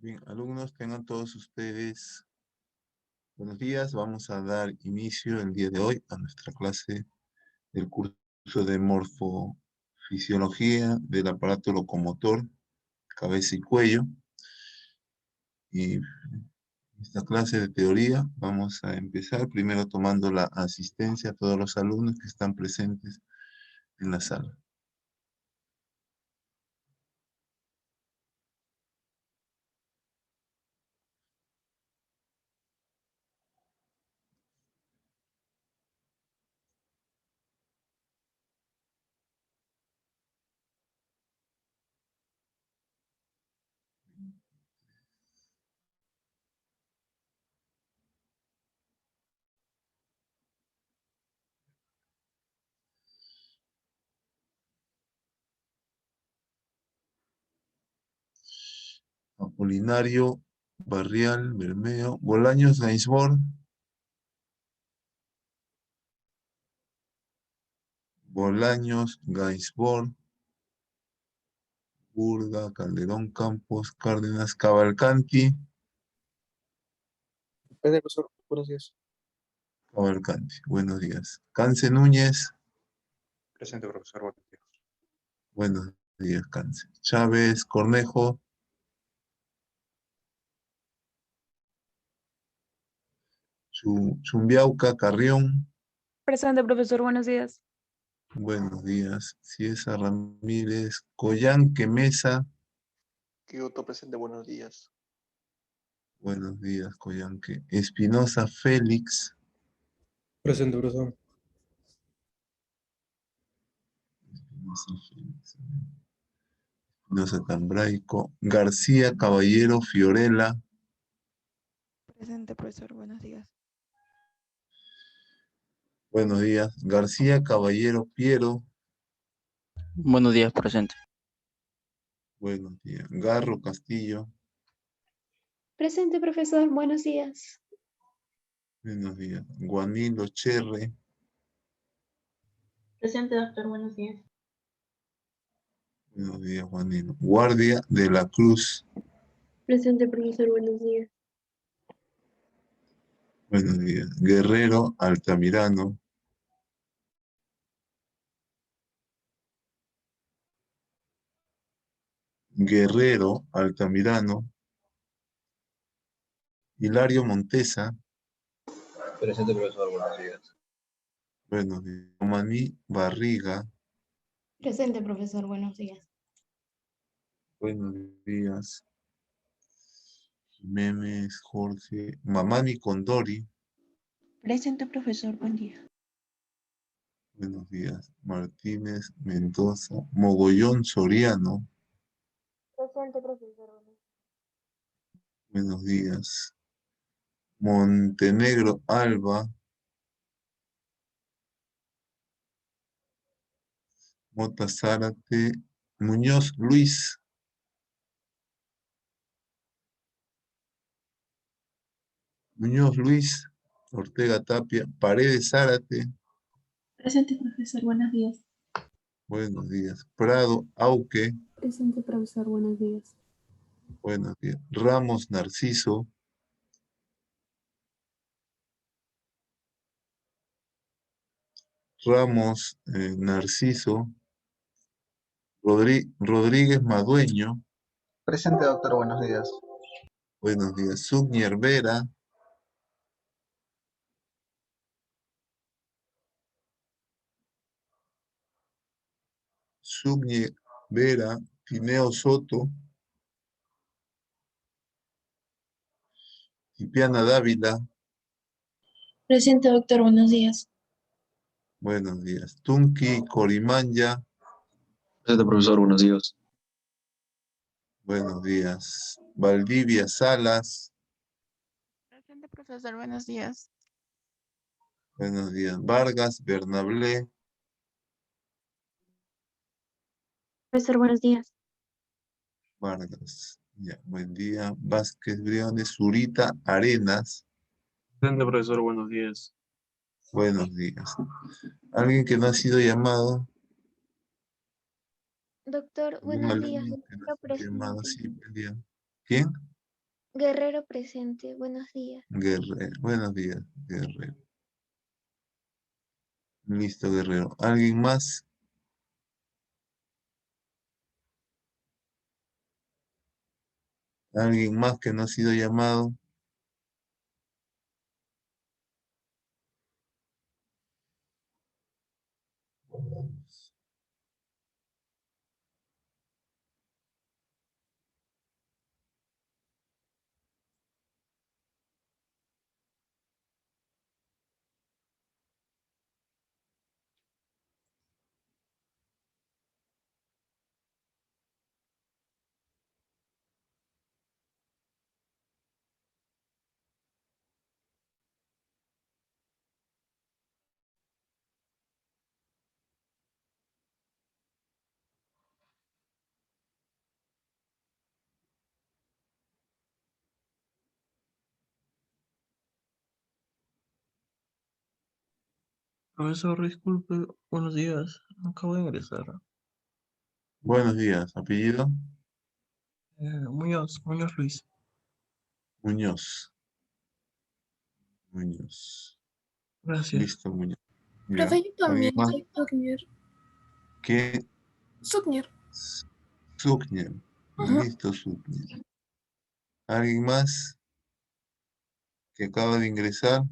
Bien, alumnos, tengan todos ustedes buenos días. Vamos a dar inicio el día de hoy a nuestra clase del curso de morfofisiología del aparato locomotor, cabeza y cuello. Y esta clase de teoría vamos a empezar primero tomando la asistencia a todos los alumnos que están presentes en la sala. Apolinario, Barrial, Bermeo, Bolaños, Gainsbourg, Burga, Calderón, Campos, Cárdenas, Cavalcanti. Profesor, buenos días. Cavalcanti, buenos días. Cance Núñez, Presente, profesor, buenos días. buenos días, Cance. Chávez, Cornejo. Chumbiauca, Carrión. Presente, profesor, buenos días. Buenos días. Ciesa Ramírez, Coyanque, Mesa. Kioto, presente, buenos días. Buenos días, Coyanque. Espinosa, Félix. Presente, profesor. Espinosa, Félix. Espinosa Tambraico. García, Caballero, Fiorella. Presente, profesor, buenos días. Buenos días. García, Caballero, Piero. Buenos días, presente. Buenos días. Garro, Castillo. Presente, profesor. Buenos días. Buenos días. Guanilo, Cherre. Presente, doctor. Buenos días. Buenos días, Juanino. Guardia de la Cruz. Presente, profesor. Buenos días. Buenos días. Guerrero, Altamirano. Guerrero, Altamirano. Hilario Montesa. Presente, profesor, buenos días. Buenos días. Romaní Barriga. Presente, profesor. Buenos días. Buenos días. Jiménez, Jorge. Mamani Condori. Presente, profesor. Buen día. Buenos días. Martínez, Mendoza. Mogollón, Soriano. Presente, profesor. Buenos días. Montenegro, Alba. Mota Zárate. Muñoz, Luis. Muñoz, Luis. Ortega Tapia. Paredes Zárate. Presente, profesor. Buenos días. Buenos días. Prado, Auque. Presente, profesor. Buenos días. Buenos días. Ramos, Narciso. Ramos, Narciso. Rodríguez Madueño. Presente, doctor, buenos días. Buenos días. Sugnier Vera. Sugnier Vera. Tineo Soto. Tipiana Dávila. Presente, doctor. Buenos días. Buenos días. Tunki Corimanya. Presente, profesor, buenos días. Buenos días. Valdivia Salas. Presente, profesor, buenos días. Buenos días. Vargas Bernabé. Profesor, buenos días. Vargas. Ya, buen día. Vázquez Briones. Zurita Arenas. Presente, profesor, buenos días. Buenos días. ¿Alguien que no ha sido llamado? Doctor, ¿Algún buenos días. alumno que no ha sido llamado? Presente. Sí, buen día. ¿Quién? Guerrero presente. Buenos días. Guerrero. Buenos días, Guerrero. Listo, Guerrero. ¿Alguien más? ¿Alguien más que no ha sido llamado? Profesor, disculpe, buenos días. Acabo de ingresar. Buenos días. ¿Apellido? Muñoz Luis. Muñoz. Muñoz. Gracias. Listo, Muñoz. Ya. Profe, yo ¿Alguien también más? soy Sugner. ¿Qué? Sugner. Sugner. Ajá. Listo, Sugner. ¿Alguien más que acaba de ingresar?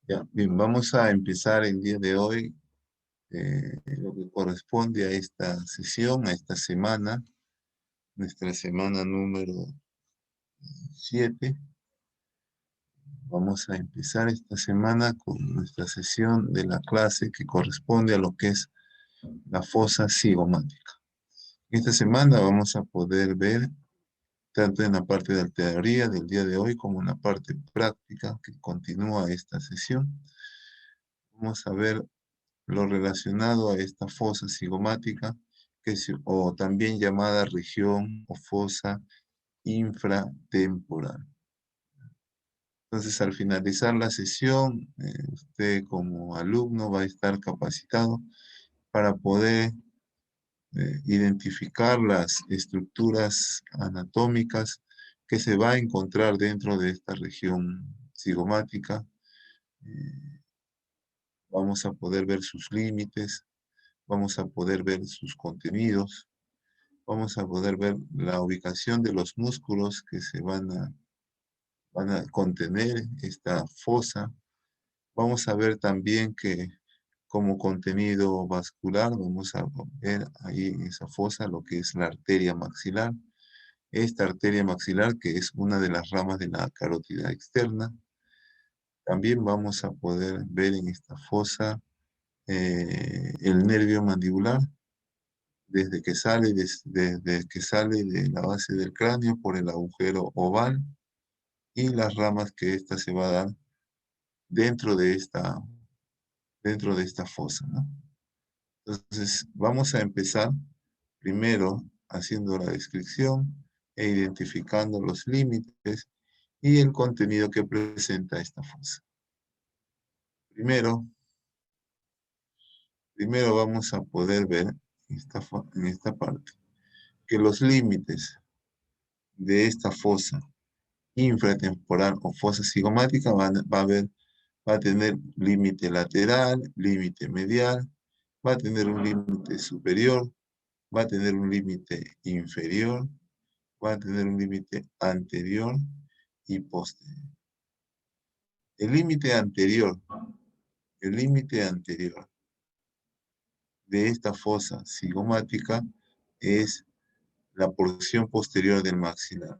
Ya, bien, vamos a empezar el día de hoy lo que corresponde a esta sesión, a esta semana, nuestra semana número 7. Vamos a empezar esta semana con nuestra sesión de la clase que corresponde a lo que es la fosa cigomática. Esta semana vamos a poder ver tanto en la parte de la teoría del día de hoy como en la parte práctica que continúa esta sesión. Vamos a ver lo relacionado a esta fosa cigomática, o también llamada región o fosa infratemporal. Entonces, al finalizar la sesión, usted como alumno va a estar capacitado para poder identificar las estructuras anatómicas que se va a encontrar dentro de esta región cigomática. Vamos a poder ver sus límites, vamos a poder ver sus contenidos, vamos a poder ver la ubicación de los músculos que se van a contener esta fosa. Vamos a ver también que como contenido vascular, vamos a ver ahí en esa fosa lo que es la arteria maxilar. Esta arteria maxilar, que es una de las ramas de la carótida externa. También vamos a poder ver en esta fosa el nervio mandibular, desde que sale de la base del cráneo por el agujero oval, y las ramas que ésta se va a dar dentro de esta fosa, ¿no? Entonces, vamos a empezar primero haciendo la descripción e identificando los límites y el contenido que presenta esta fosa. Primero vamos a poder ver en esta parte que los límites de esta fosa infratemporal o fosa cigomática va a tener límite lateral, límite medial, va a tener un límite superior, va a tener un límite inferior, va a tener un límite anterior y posterior. El límite anterior de esta fosa cigomática es la porción posterior del maxilar.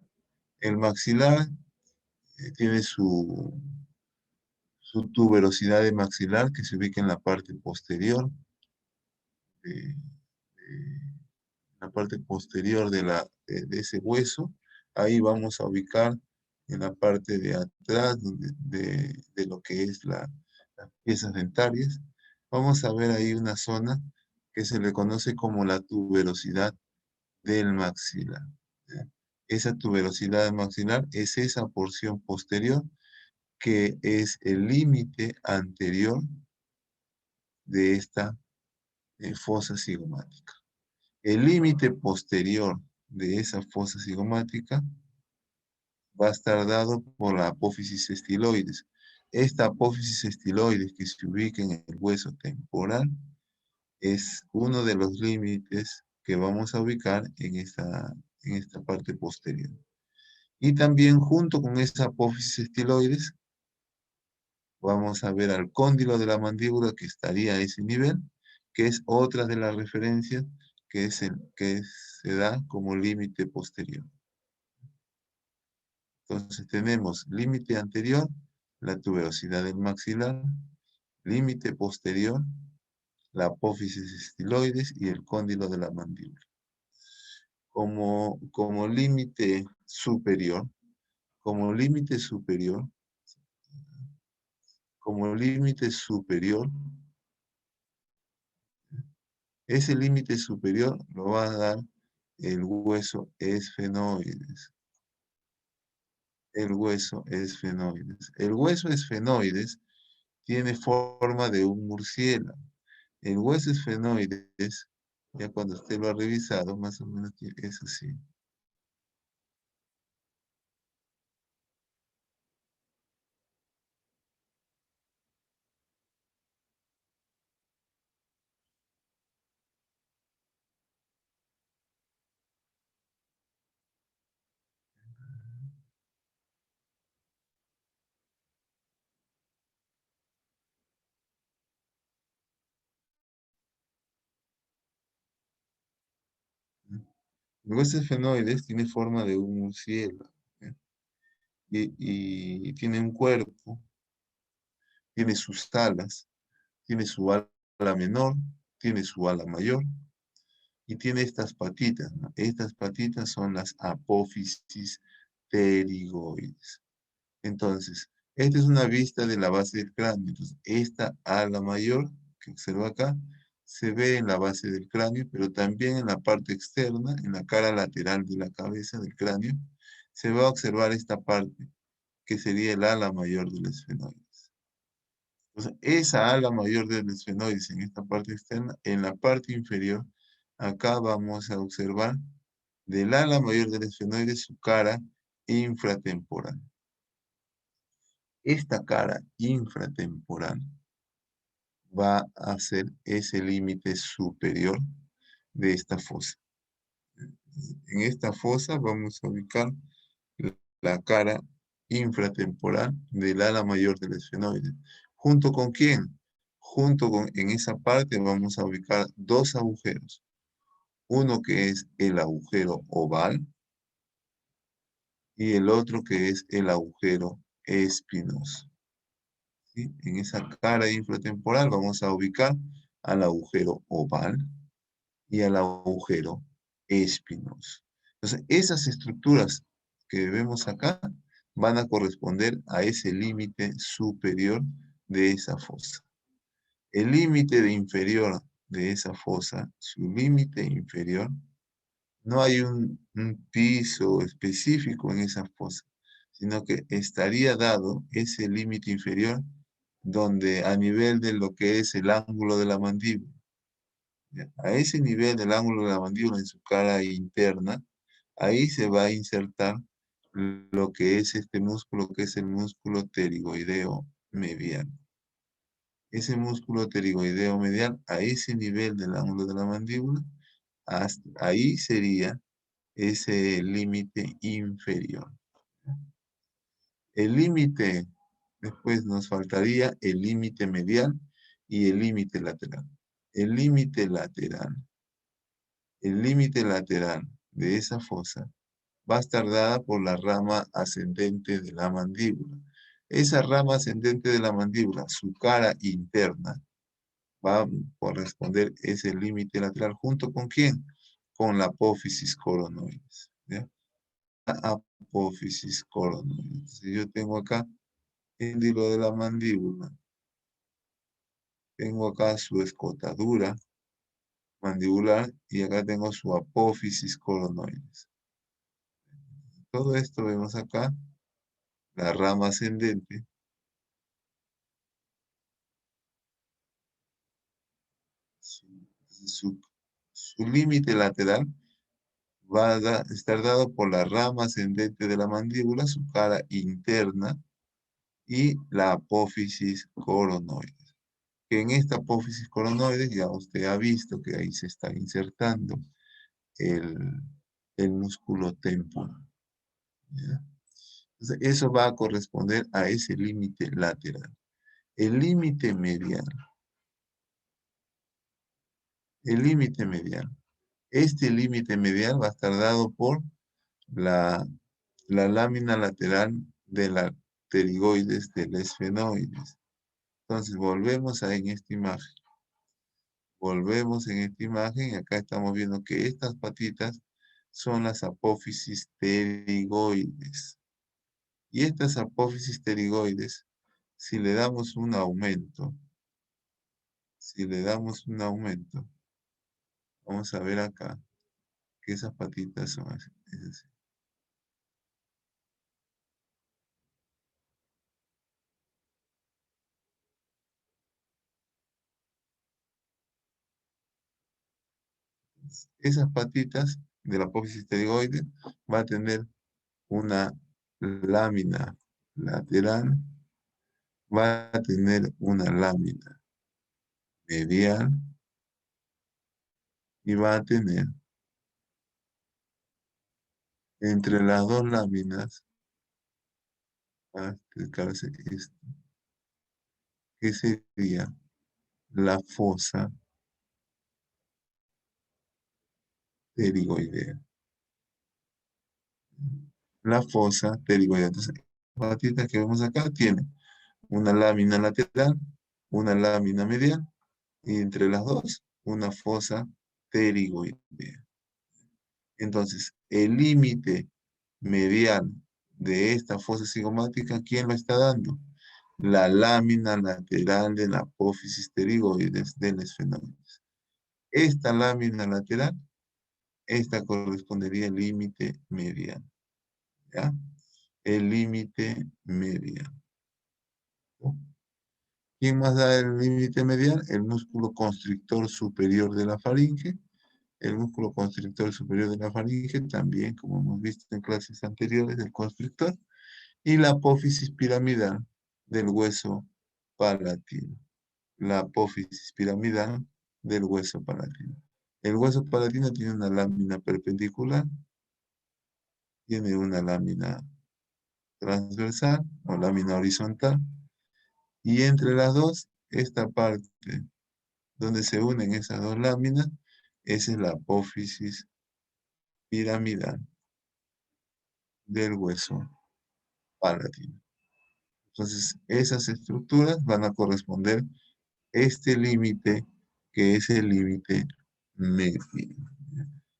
El maxilar tiene su tuberosidad de maxilar que se ubica en la parte posterior de de ese hueso. Ahí vamos a ubicar en la parte de atrás de lo que es las piezas dentarias. Vamos a ver ahí una zona que se le conoce como la tuberosidad del maxilar. Esa tuberosidad maxilar es esa porción posterior que es el límite anterior de esta fosa cigomática. El límite posterior de esa fosa cigomática va a estar dado por la apófisis estiloides. Esta apófisis estiloides que se ubica en el hueso temporal es uno de los límites que vamos a ubicar en esta parte posterior. Y también junto con esta apófisis estiloides vamos a ver al cóndilo de la mandíbula que estaría a ese nivel, que es otra de las referencias que se da como límite posterior. Entonces tenemos límite anterior, la tuberosidad del maxilar, límite posterior, la apófisis estiloides y el cóndilo de la mandíbula. Como límite superior, ese límite superior lo va a dar el hueso esfenoides. El hueso esfenoides tiene forma de un murciélago. El hueso esfenoides, ya cuando usted lo ha revisado, más o menos es así. El hueso esfenoides tiene forma de un murciélago, ¿eh? Y tiene un cuerpo, tiene sus alas, tiene su ala menor, tiene su ala mayor, y tiene estas patitas, ¿no? Estas patitas son las apófisis pterigoides. Entonces, esta es una vista de la base del cráneo. Entonces, esta ala mayor que observa acá, se ve en la base del cráneo, pero también en la parte externa, en la cara lateral de la cabeza del cráneo, se va a observar esta parte, que sería el ala mayor del esfenoides. Entonces, esa ala mayor del esfenoides en esta parte externa, en la parte inferior, acá vamos a observar del ala mayor del esfenoide su cara infratemporal. Esta cara infratemporal va a ser ese límite superior de esta fosa. En esta fosa vamos a ubicar la cara infratemporal del ala mayor del esfenoide. ¿Junto con quién? En esa parte vamos a ubicar dos agujeros. Uno que es el agujero oval y el otro que es el agujero espinoso. ¿Sí? En esa cara infratemporal vamos a ubicar al agujero oval y al agujero espinoso. Entonces, esas estructuras que vemos acá van a corresponder a ese límite superior de esa fosa. El límite inferior de esa fosa, su límite inferior, no hay un piso específico en esa fosa, sino que estaría dado ese límite inferior donde a nivel de lo que es el ángulo de la mandíbula. A ese nivel del ángulo de la mandíbula en su cara interna, ahí se va a insertar lo que es este músculo, que es el músculo pterigoideo medial. Ese músculo pterigoideo medial, a ese nivel del ángulo de la mandíbula, ahí sería ese límite inferior. El límite, después nos faltaría el límite medial y el límite lateral. El límite lateral de esa fosa va a estar dada por la rama ascendente de la mandíbula. Esa rama ascendente de la mandíbula, su cara interna, va a corresponder ese límite lateral. ¿Junto con quién? Con la apófisis coronoides. ¿Ya? La apófisis coronoides. Si yo tengo acá el éndilo de la mandíbula, tengo acá su escotadura mandibular y acá tengo su apófisis coronoides. Todo esto vemos acá, la rama ascendente. Su límite lateral va a estar dado por la rama ascendente de la mandíbula, su cara interna y la apófisis coronoides. Que en esta apófisis coronoides ya usted ha visto que ahí se está insertando el músculo temporal. ¿Ya? Entonces, eso va a corresponder a ese límite lateral. El límite medial. El límite medial. Este límite medial va a estar dado por la lámina lateral de la pterigoides del esfenoides. Entonces, volvemos en esta imagen. Volvemos en esta imagen y acá estamos viendo que estas patitas son las apófisis pterigoides. Y estas apófisis pterigoides, si le damos un aumento, vamos a ver acá que esas patitas son así. Es así. Esas patitas de la apófisis pterigoide va a tener una lámina lateral, va a tener una lámina medial y va a tener entre las dos láminas, va a explicarse esto, que sería la fosa pterigoidea. La fosa pterigoidea. Entonces, la patita que vemos acá tiene una lámina lateral, una lámina medial, y entre las dos, una fosa pterigoidea. Entonces, el límite medial de esta fosa cigomática, ¿quién lo está dando? La lámina lateral de la apófisis pterigoides del esfenoides. Esta lámina lateral, esta correspondería al límite medial. ¿Ya? El límite medial. ¿Quién más da el límite medial? El músculo constrictor superior de la faringe El músculo constrictor superior de la faringe, también, como hemos visto en clases anteriores, del constrictor. Y la apófisis piramidal del hueso palatino. La apófisis piramidal del hueso palatino. El hueso palatino tiene una lámina perpendicular, tiene una lámina transversal o lámina horizontal, y entre las dos, esta parte donde se unen esas dos láminas, esa es la apófisis piramidal del hueso palatino. Entonces, esas estructuras van a corresponder a este límite, que es el límite medio.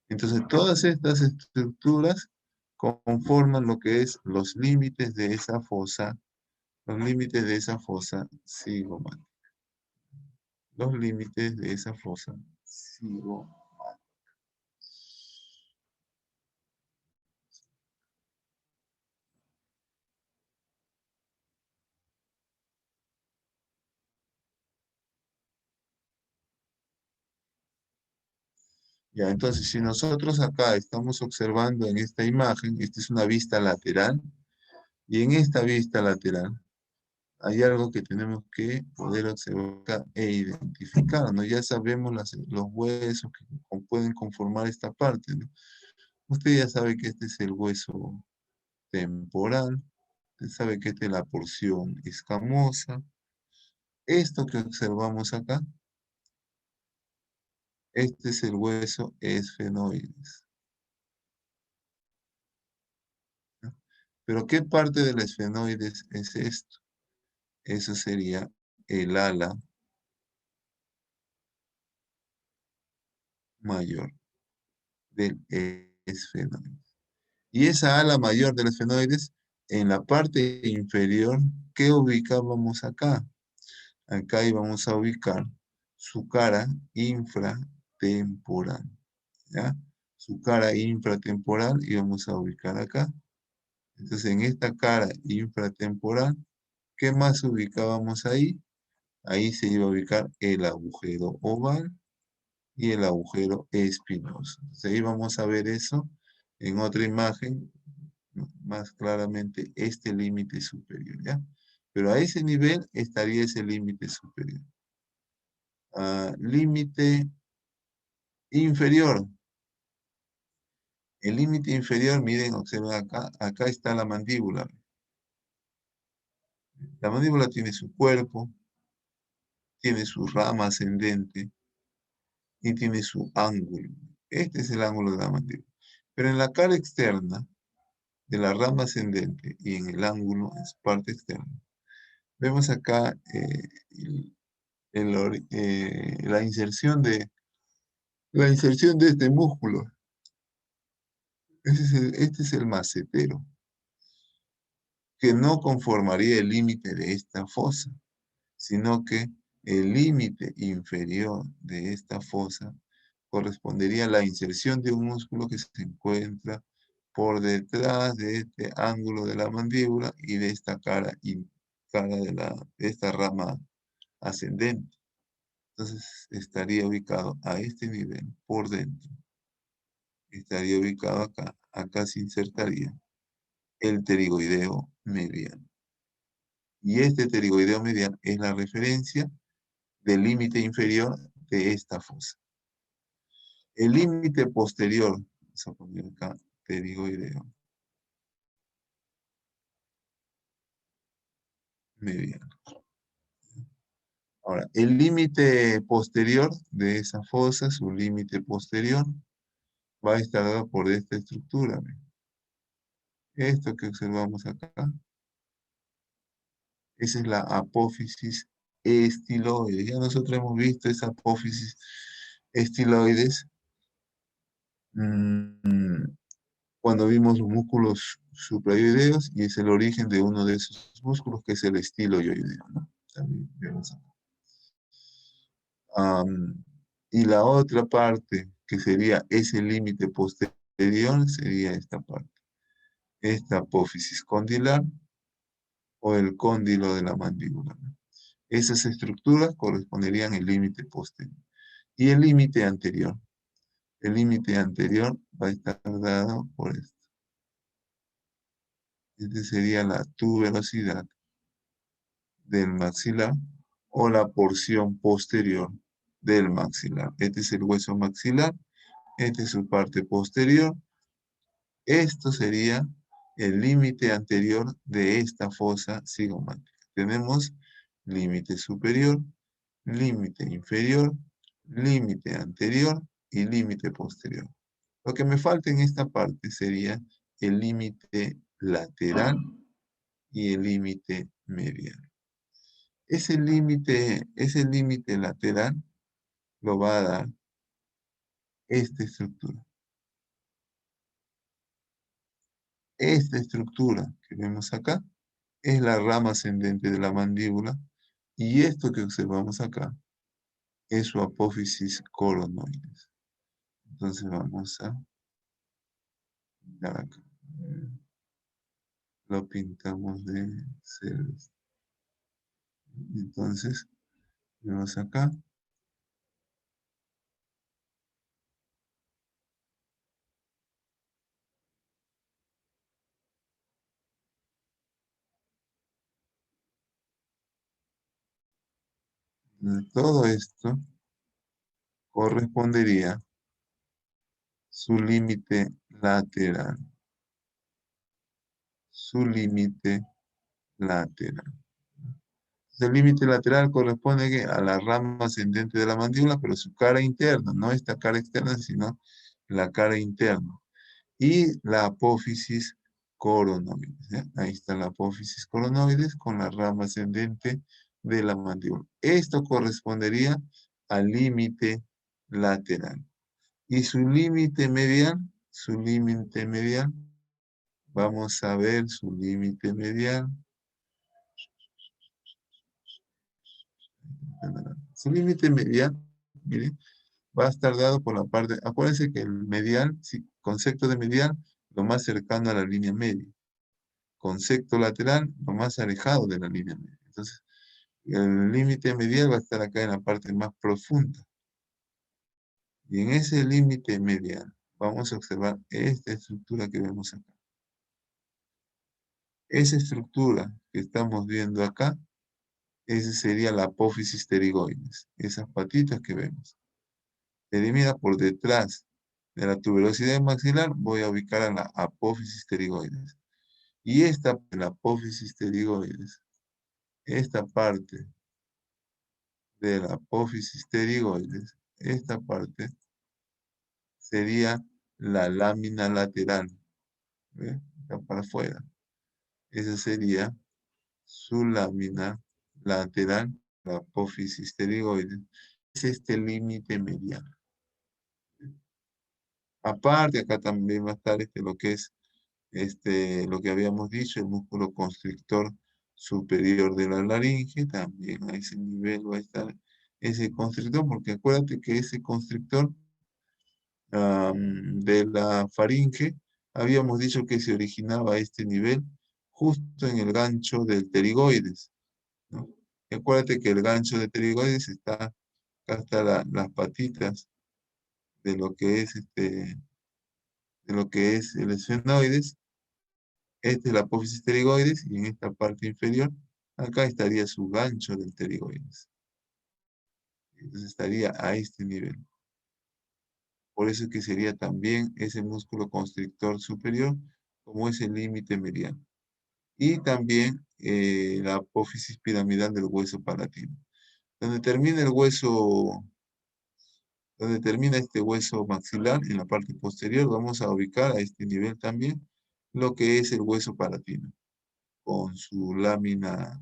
Entonces, todas estas estructuras conforman lo que es los límites de esa fosa, cigomática. Los límites de esa fosa cigomática. Ya, entonces, si nosotros acá estamos observando en esta imagen, esta es una vista lateral, y en esta vista lateral hay algo que tenemos que poder observar e identificar, ¿no? Ya sabemos los huesos que pueden conformar esta parte, ¿no? Usted ya sabe que este es el hueso temporal, usted sabe que esta es la porción escamosa. Esto que observamos acá, este es el hueso esfenoides. ¿No? Pero ¿qué parte del esfenoides es esto? Eso sería el ala mayor del esfenoides. Y esa ala mayor del esfenoides, en la parte inferior, ¿qué ubicábamos acá? Acá íbamos a ubicar su cara infratemporal. ¿Ya? Su cara infratemporal íbamos a ubicar acá. Entonces, en esta cara infratemporal, ¿qué más ubicábamos ahí? Ahí se iba a ubicar el agujero oval y el agujero espinoso. Entonces, ahí vamos a ver eso en otra imagen, ¿no? Más claramente este límite superior, ¿ya? Pero a ese nivel estaría ese límite superior. Límite inferior. El límite inferior, miren, observen acá, acá está la mandíbula. La mandíbula tiene su cuerpo, tiene su rama ascendente y tiene su ángulo. Este es el ángulo de la mandíbula. Pero en la cara externa de la rama ascendente y en el ángulo, en su parte externa, vemos acá la inserción de este músculo. Este es el macetero, que no conformaría el límite de esta fosa, sino que el límite inferior de esta fosa correspondería a la inserción de un músculo que se encuentra por detrás de este ángulo de la mandíbula y de esta cara de esta rama ascendente. Entonces estaría ubicado a este nivel por dentro. Estaría ubicado acá. Acá se insertaría el pterigoideo mediano. Y este pterigoideo mediano es la referencia del límite inferior de esta fosa. El límite posterior, vamos a poner acá, pterigoideo mediano. Ahora, el límite posterior de esa fosa, su límite posterior, va a estar dado por esta estructura. ¿Ve? Esto que observamos acá, esa es la apófisis estiloide. Ya nosotros hemos visto esa apófisis estiloides cuando vimos los músculos suprayoideos, y es el origen de uno de esos músculos que es el estiloyoideo, ¿no? También vemos acá. Y la otra parte, que sería ese límite posterior, sería esta parte. Esta apófisis condilar o el cóndilo de la mandíbula, ¿no? Esas estructuras corresponderían al límite posterior. Y el límite anterior. El límite anterior va a estar dado por esto. Esta sería la tuberosidad del maxilar o la porción posterior del maxilar. Este es el hueso maxilar, esta es su parte posterior. Esto sería el límite anterior de esta fosa cigomática. Tenemos límite superior, límite inferior, límite anterior y límite posterior. Lo que me falta en esta parte sería el límite lateral y el límite medial. Ese límite lateral lo va a dar esta estructura. Esta estructura que vemos acá es la rama ascendente de la mandíbula y esto que observamos acá es su apófisis coronoides. Entonces vamos a mirar acá. Lo pintamos de celeste. Entonces, vemos acá. Todo esto correspondería su límite lateral. Su límite lateral. El límite lateral corresponde a la rama ascendente de la mandíbula, pero su cara interna, no esta cara externa, sino la cara interna. Y la apófisis coronoides. ¿Eh? Ahí está la apófisis coronoides con la rama ascendente de la mandíbula. Esto correspondería al límite lateral. Y su límite medial, vamos a ver su límite medial. Su límite medial, miren, va a estar dado por la parte, acuérdense que el medial, concepto de medial, lo más cercano a la línea media. Concepto lateral, lo más alejado de la línea media. Entonces, el límite medial va a estar acá en la parte más profunda. Y en ese límite medial, vamos a observar esta estructura que vemos acá. Esa estructura que estamos viendo acá, esa sería la apófisis pterigoides. Esas patitas que vemos. Elimina por detrás de la tuberosidad maxilar, voy a ubicar a la apófisis pterigoides. Y esta, la apófisis pterigoides, esta parte de la apófisis pterigoides, esta parte sería la lámina lateral. ¿Ve? Está para afuera. Esa sería su lámina lateral, la apófisis pterigoides. Es este límite medial. Aparte, acá también va a estar lo que es lo que habíamos dicho, el músculo constrictor superior de la laringe, también a ese nivel va a estar ese constrictor, porque acuérdate que ese constrictor de la faringe, habíamos dicho que se originaba a este nivel justo en el gancho del pterigoides, ¿no? Y acuérdate que el gancho del pterigoides está, acá están las patitas de lo que es el esfenoides. Esta es la apófisis pterigoides y en esta parte inferior, acá estaría su gancho del pterigoides. Entonces estaría a este nivel. Por eso es que sería también ese músculo constrictor superior como ese límite mediano. Y también la apófisis piramidal del hueso palatino. Donde termina el hueso, donde termina este hueso maxilar, en la parte posterior, vamos a ubicar a este nivel también lo que es el hueso palatino, con su lámina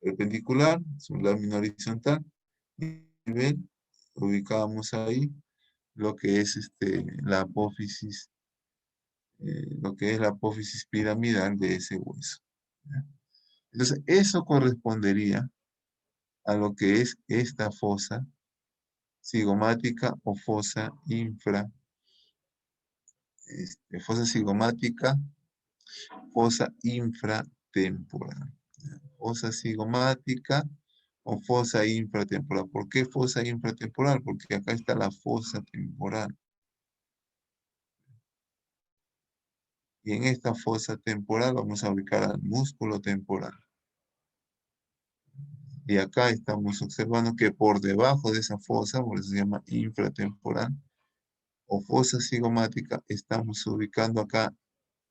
perpendicular, su lámina horizontal, y nivel, ubicamos ahí lo que es la apófisis, lo que es la apófisis piramidal de ese hueso. ¿Ya? Entonces, eso correspondería a lo que es esta fosa cigomática o fosa fosa cigomática, fosa infratemporal. ¿Ya? Fosa cigomática o fosa infratemporal. ¿Por qué fosa infratemporal? Porque acá está la fosa temporal. Y en esta fosa temporal vamos a ubicar al músculo temporal. Y acá estamos observando que por debajo de esa fosa, por eso se llama infratemporal, o fosa cigomática, estamos ubicando acá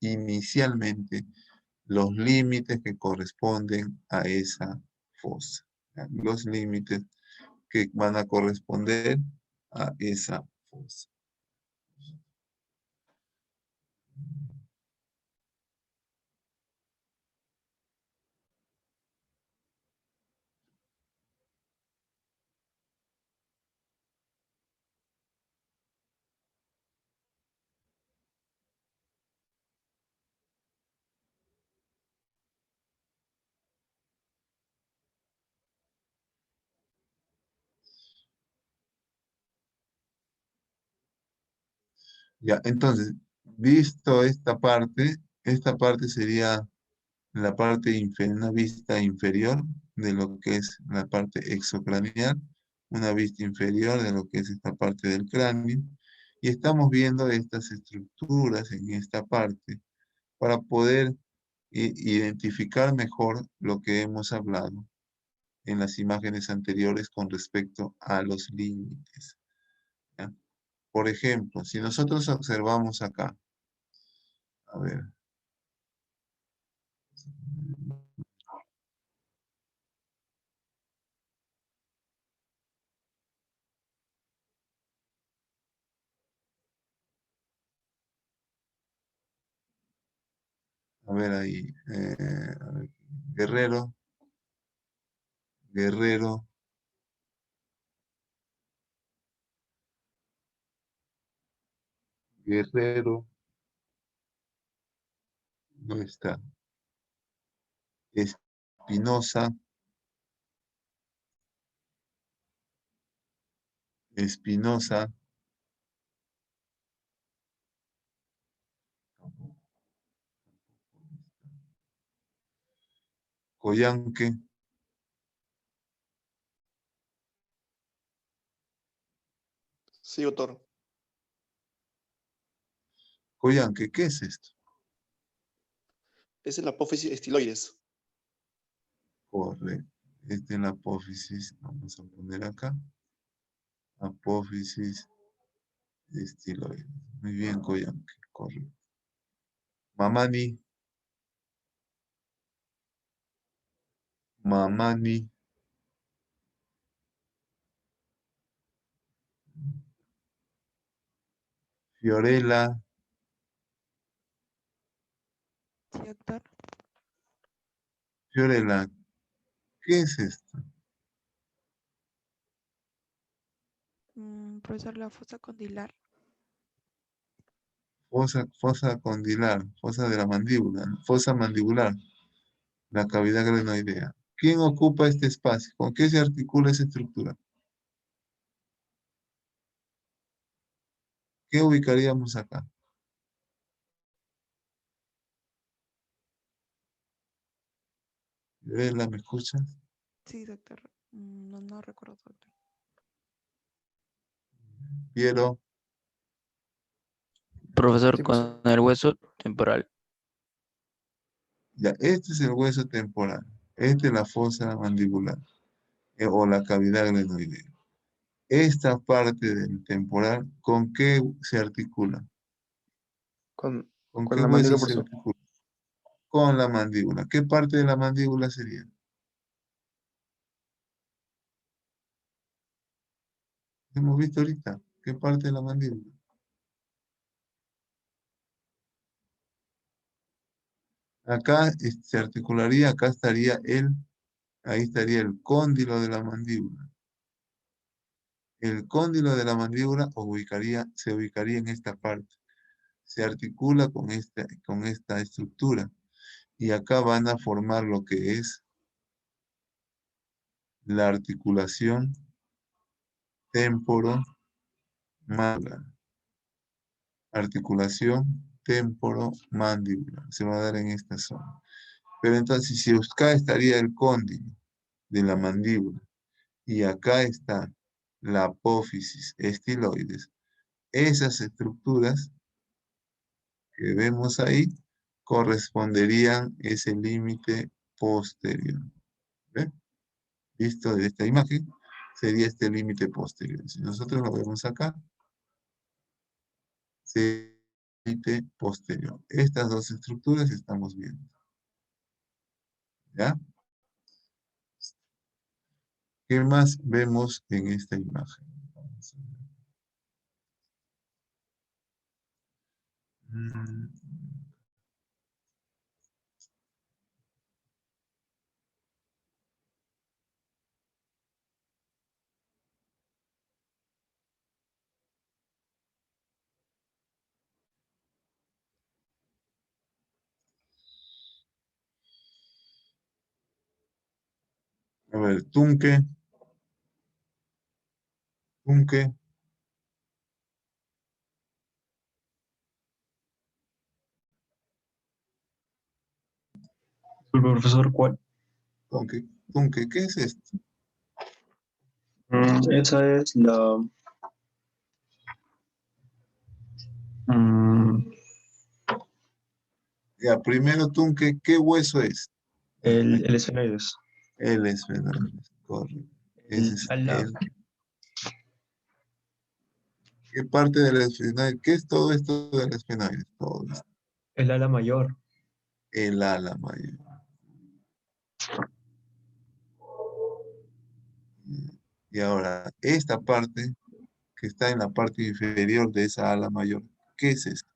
inicialmente los límites que corresponden a esa fosa. ¿Ya? Los límites que van a corresponder a esa fosa. Ya, entonces, visto esta parte sería la parte una vista inferior de lo que es la parte exocraneal, una vista inferior de lo que es esta parte del cráneo, y estamos viendo estas estructuras en esta parte para poder identificar mejor lo que hemos hablado en las imágenes anteriores con respecto a los límites. ¿Ya? Por ejemplo, si nosotros observamos acá, a ver, a ver ahí, a ver, Guerrero, Guerrero, Guerrero, no está. Espinosa, Espinosa, Coyanque, Sí, doctor. Coyanque, ¿qué es esto? Es la apófisis estiloides. Correcto. Esta es la apófisis, vamos a poner acá, apófisis estiloide. Muy bien, Coyanque, correcto. Mamani, Mamani, Fiorella, Sí, doctor. Fiorella, ¿qué es esto? Profesor, la fosa condilar. Fosa condilar, fosa de la mandíbula, fosa mandibular, la cavidad glenoidea. ¿Quién ocupa este espacio? ¿Con qué se articula esa estructura? ¿Qué ubicaríamos acá? Fiorella, ¿me escuchas? Sí, doctor. No recuerdo, doctor. Piero, Profesor, Sí, con profesor. el hueso temporal. ya, este es el hueso temporal. Esta es la fosa mandibular o la cavidad glenoidea. Esta parte del temporal, ¿con qué se articula? Con ¿Con qué la hueso mandíbula, se profesor. articula? Con la mandíbula. ¿Qué parte de la mandíbula sería? Hemos visto ahorita. ¿Qué parte de la mandíbula? Acá se articularía, ahí estaría el cóndilo de la mandíbula. El cóndilo de la mandíbula se ubicaría en esta parte. Se articula con esta estructura. Y acá van a formar lo que es la articulación temporomandibular. Articulación temporomandibular. Se va a dar en esta zona. Pero entonces, si acá estaría el cóndilo de la mandíbula. Y acá está la apófisis, estiloides. Esas estructuras que vemos ahí corresponderían ese límite posterior. ¿Ve? Visto de esta imagen, sería este límite posterior. Si nosotros lo vemos acá, sería el límite posterior. Estas dos estructuras estamos viendo. ¿Ya? ¿Qué más vemos en esta imagen? Vamos a ver. A ver, Tunque. Tunque. Disculpe, profesor, ¿cuál? Tunque. Tunque, ¿qué es esto? Esa es la... mm, Ya, primero Tunque, ¿qué hueso es? el esfenoides. El esfenoides, correcto. Ese es Al lado. ¿Qué parte del esfenoides? ¿Qué es todo esto del esfenoides? Todo esto. El ala mayor. El ala mayor. Y ahora, esta parte que está en la parte inferior de esa ala mayor, ¿qué es esto?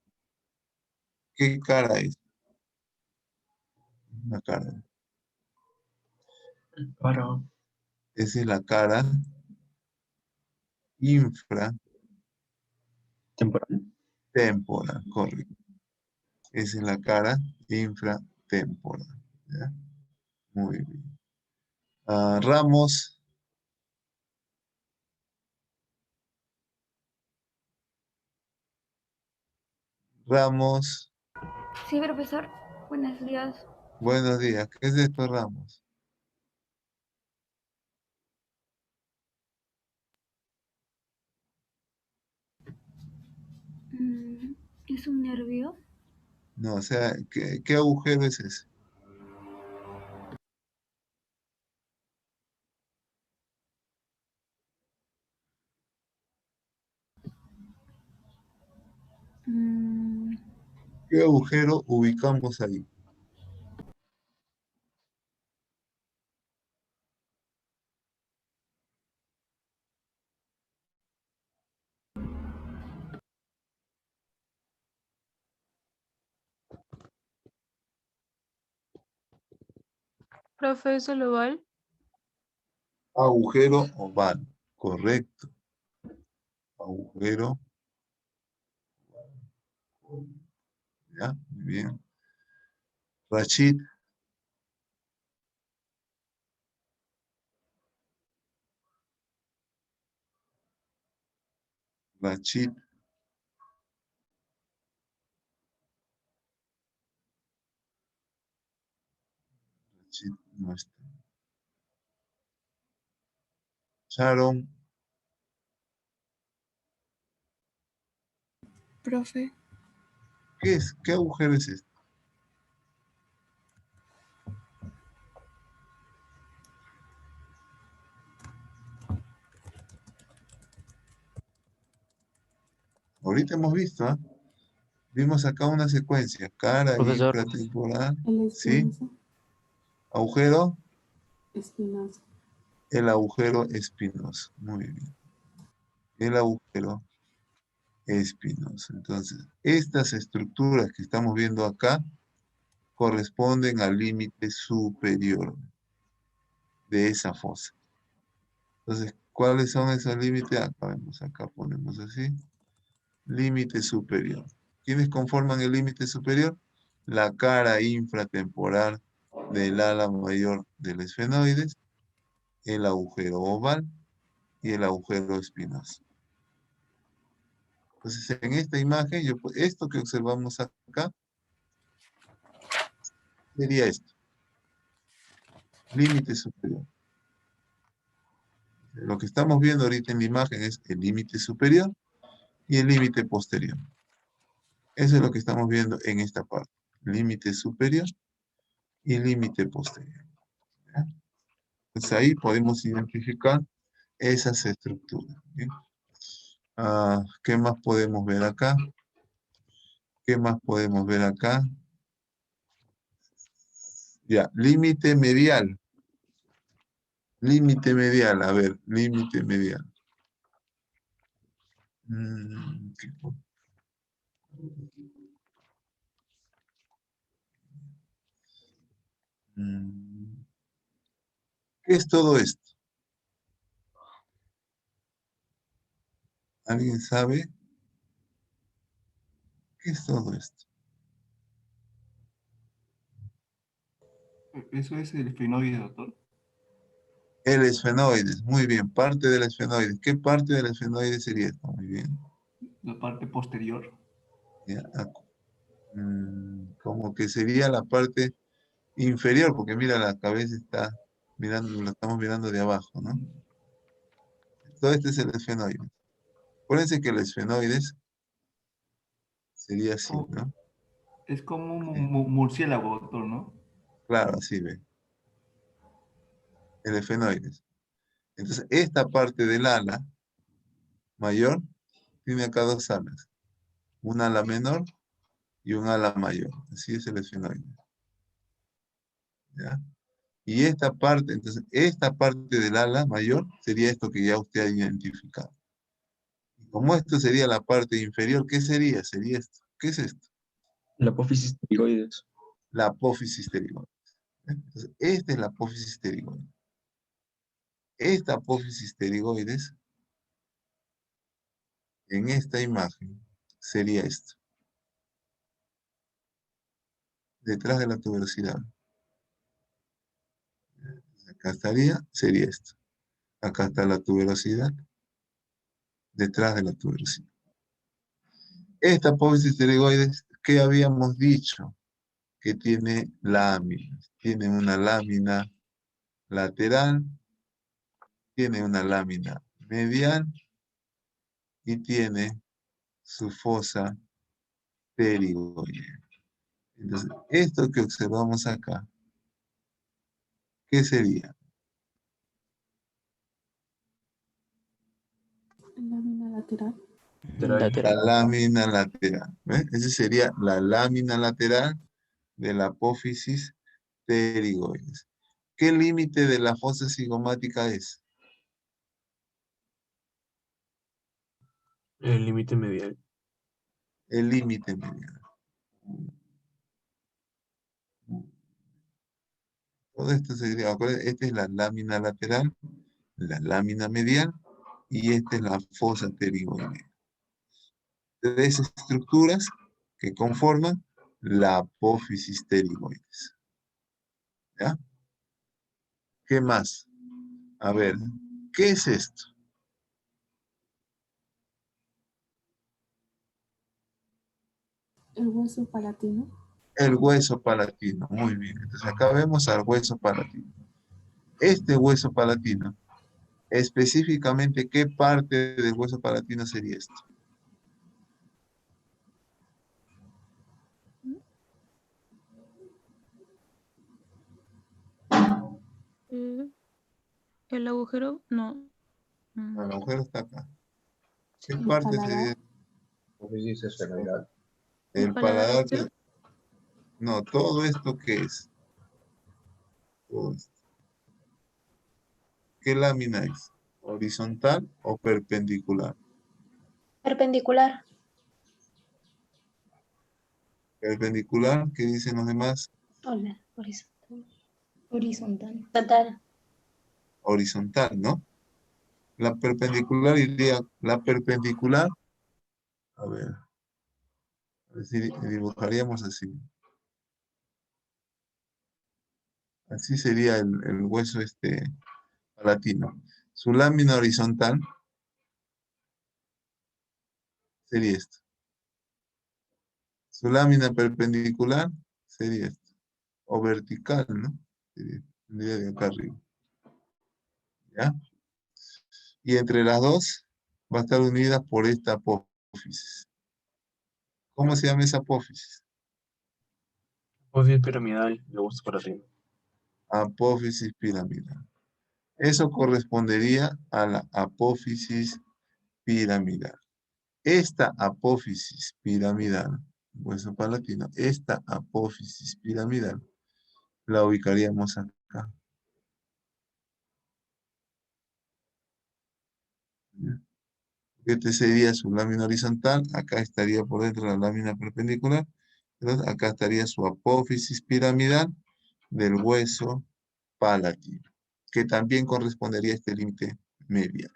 ¿Qué cara es? Una cara. Para... Esa es la cara infratemporal, Temporal. correcto. Esa es la cara infratemporal. ¿Ya? Muy bien. Ramos. Ramos. Sí, profesor. Buenos días. Buenos días. ¿Qué es esto, Ramos? ¿Es un nervio? No, o sea, ¿qué agujero es ese? ¿Qué agujero ubicamos ahí? Profe, ¿es el oval? Agujero oval, correcto. Agujero, ya, muy bien. Rachid. Rachid. Rachid no está. Sharon. Profe, ¿Qué es? ¿Qué agujero es este? Ahorita hemos visto, ¿ah? Vimos acá una secuencia. Cara Profesor, infratemporal. el ¿Sí? espinoso. Agujero. Espinoso. El agujero espinoso. Muy bien. El agujero espinoso. Entonces, estas estructuras que estamos viendo acá corresponden al límite superior de esa fosa. Entonces, ¿cuáles son esos límites? Acá vemos, acá ponemos así. Límite superior. ¿Quiénes conforman el límite superior? La cara infratemporal del ala mayor del esfenoides, el agujero oval y el agujero espinoso. Entonces, en esta imagen, esto que observamos acá, sería esto. Límite superior. Lo que estamos viendo ahorita en la imagen es el límite superior y el límite posterior. Eso es lo que estamos viendo en esta parte. Límite superior y límite posterior. ¿Ya? Entonces ahí podemos identificar esas estructuras. ¿Bien? ¿Qué más podemos ver acá? ¿Qué más podemos ver acá? Ya, límite medial. Límite medial, a ver, límite medial. ¿Qué? ¿Qué es todo esto? ¿Alguien sabe? ¿Qué es todo esto? Eso es el esfenoide, doctor. El esfenoides, muy bien, parte del esfenoides. ¿Qué parte del esfenoides sería esto? Muy bien. La parte posterior. Ya, como que sería la parte inferior, porque mira, la cabeza está mirando, lo estamos mirando de abajo, ¿no? Todo este es el esfenoide. Acuérdense que el esfenoides sería así, Oh, ¿no? es como un Sí. murciélago, doctor, ¿no? Claro, así ve. El esfenoides. Entonces, esta parte del ala mayor tiene acá dos alas. Un ala menor y un ala mayor. Así es el esfenoide. ¿Ya? Y esta parte, entonces, esta parte del ala mayor sería esto que ya usted ha identificado. Y como esto sería la parte inferior, ¿qué sería? Sería esto. ¿Qué es esto? La apófisis pterigoides. La apófisis pterigoides. Entonces, esta es la apófisis pterigoides. Esta apófisis pterigoides, en esta imagen, sería esto. Detrás de la tuberosidad. Acá estaría, sería esto. Acá está la tuberosidad. Detrás de la tuberosidad. Esta apófisis pterigoides, ¿qué habíamos dicho? Que tiene láminas. Tiene una lámina lateral, tiene una lámina medial y tiene su fosa pterigoidea. Entonces, esto que observamos acá, ¿qué sería? Lámina lateral. La Lateral. lámina lateral. ¿Ves? Esa sería la lámina lateral de la apófisis pterigoides. ¿Qué límite de la fosa cigomática es? El límite medial. El límite medial. Todo esto sería, acuérdense, esta es la lámina lateral, la lámina medial y esta es la fosa pterigoidea. Tres estructuras que conforman la apófisis pterigoides. ¿Ya? ¿Qué más? A ver, ¿qué es esto? El hueso palatino. El hueso palatino, muy bien. Entonces acá vemos al hueso palatino. Este hueso palatino, específicamente, ¿qué parte del hueso palatino sería esto? El agujero, no. El agujero está acá. ¿Qué El parte paladar. sería? Apófisis esfenoidal. El paladar. No, todo esto ¿qué es? Todo esto. ¿Qué lámina es? ¿Horizontal o perpendicular? Perpendicular. Perpendicular, ¿qué dicen los demás? Hola, horizontal. Horizontal. Total. Horizontal, ¿no? La perpendicular iría, la perpendicular, a ver si dibujaríamos así. Así sería el hueso palatino. Su lámina horizontal sería esto. Su lámina perpendicular sería esto. O vertical, ¿no? Sería de acá arriba. ¿Ya? Y entre las dos va a estar unida por esta apófisis. ¿Cómo se llama esa apófisis? Apófisis piramidal de hueso palatino. Apófisis piramidal. Eso correspondería a la apófisis piramidal. Esta apófisis piramidal, hueso palatino, esta apófisis piramidal, la ubicaríamos acá. Este sería su lámina horizontal, acá estaría por dentro la lámina perpendicular, entonces acá estaría su apófisis piramidal del hueso palatino, que también correspondería a este límite medial.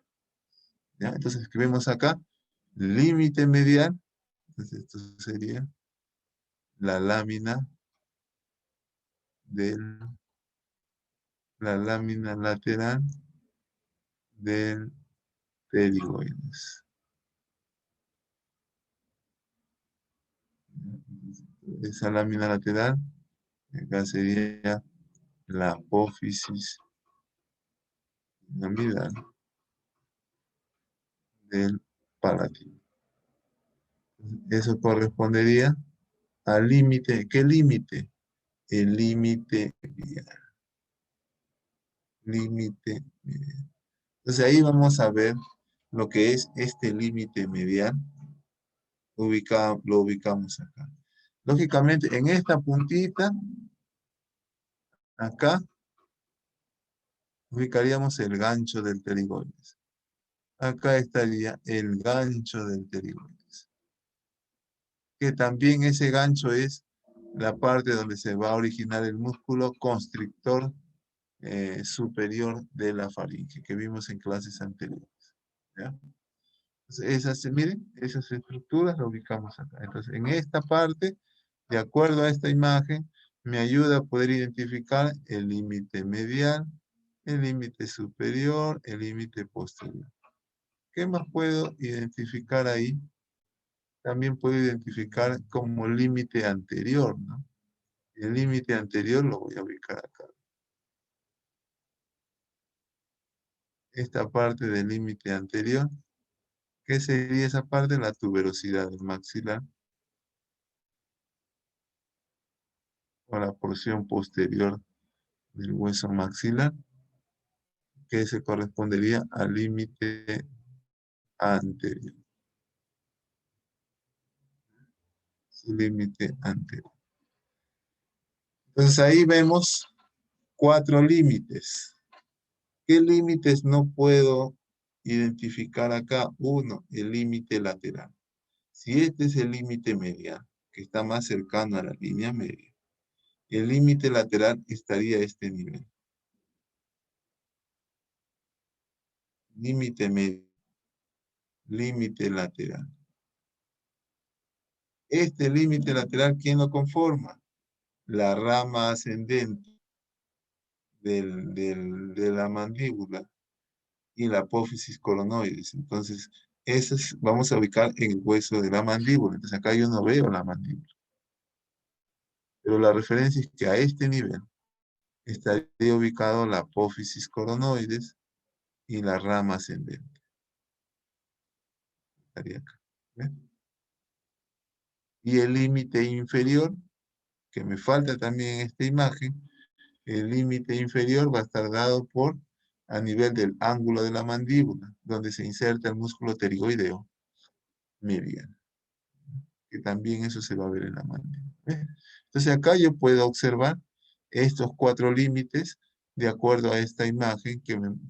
¿Ya? Entonces escribimos acá, límite medial, entonces esto sería la lámina lateral del pterigoides. Esa lámina lateral, acá sería la apófisis piramidal del palatino. Eso correspondería al límite. ¿Qué límite? El límite medial. Límite medial. Entonces ahí vamos a ver lo que es este límite medial. Lo ubicamos acá. Lógicamente, en esta puntita, acá, ubicaríamos el gancho del pterigoides. Acá estaría el gancho del pterigoides. Que también ese gancho es la parte donde se va a originar el músculo constrictor superior de la faringe, que vimos en clases anteriores. ¿Ya? Entonces, miren, esas estructuras las ubicamos acá. Entonces, en esta parte, de acuerdo a esta imagen, me ayuda a poder identificar el límite medial, el límite superior, el límite posterior. ¿Qué más puedo identificar ahí? También puedo identificar como límite anterior, ¿no? El límite anterior lo voy a ubicar acá. Esta parte del límite anterior, ¿qué sería esa parte? La tuberosidad del maxilar. O la porción posterior del hueso maxilar, que se correspondería al límite anterior. Su límite anterior. Entonces ahí vemos 4 límites. ¿Qué límites no puedo identificar acá? 1, el límite lateral. Si este es el límite medial, que está más cercano a la línea media, el límite lateral estaría a este nivel. Límite medio. Límite lateral. Este límite lateral, ¿quién lo conforma? La rama ascendente de la mandíbula y la apófisis coronoides. Entonces, vamos a ubicar en el hueso de la mandíbula. Entonces, acá yo no veo la mandíbula. Pero la referencia es que a este nivel estaría ubicado la apófisis coronoides y la rama ascendente. Estaría acá. ¿Ven? Y el límite inferior, que me falta también en esta imagen, el límite inferior va a estar dado por a nivel del ángulo de la mandíbula, donde se inserta el músculo pterigoideo mediano. Que también eso se va a ver en la mandíbula. ¿Ves? Entonces acá yo puedo observar estos 4 límites de acuerdo a esta imagen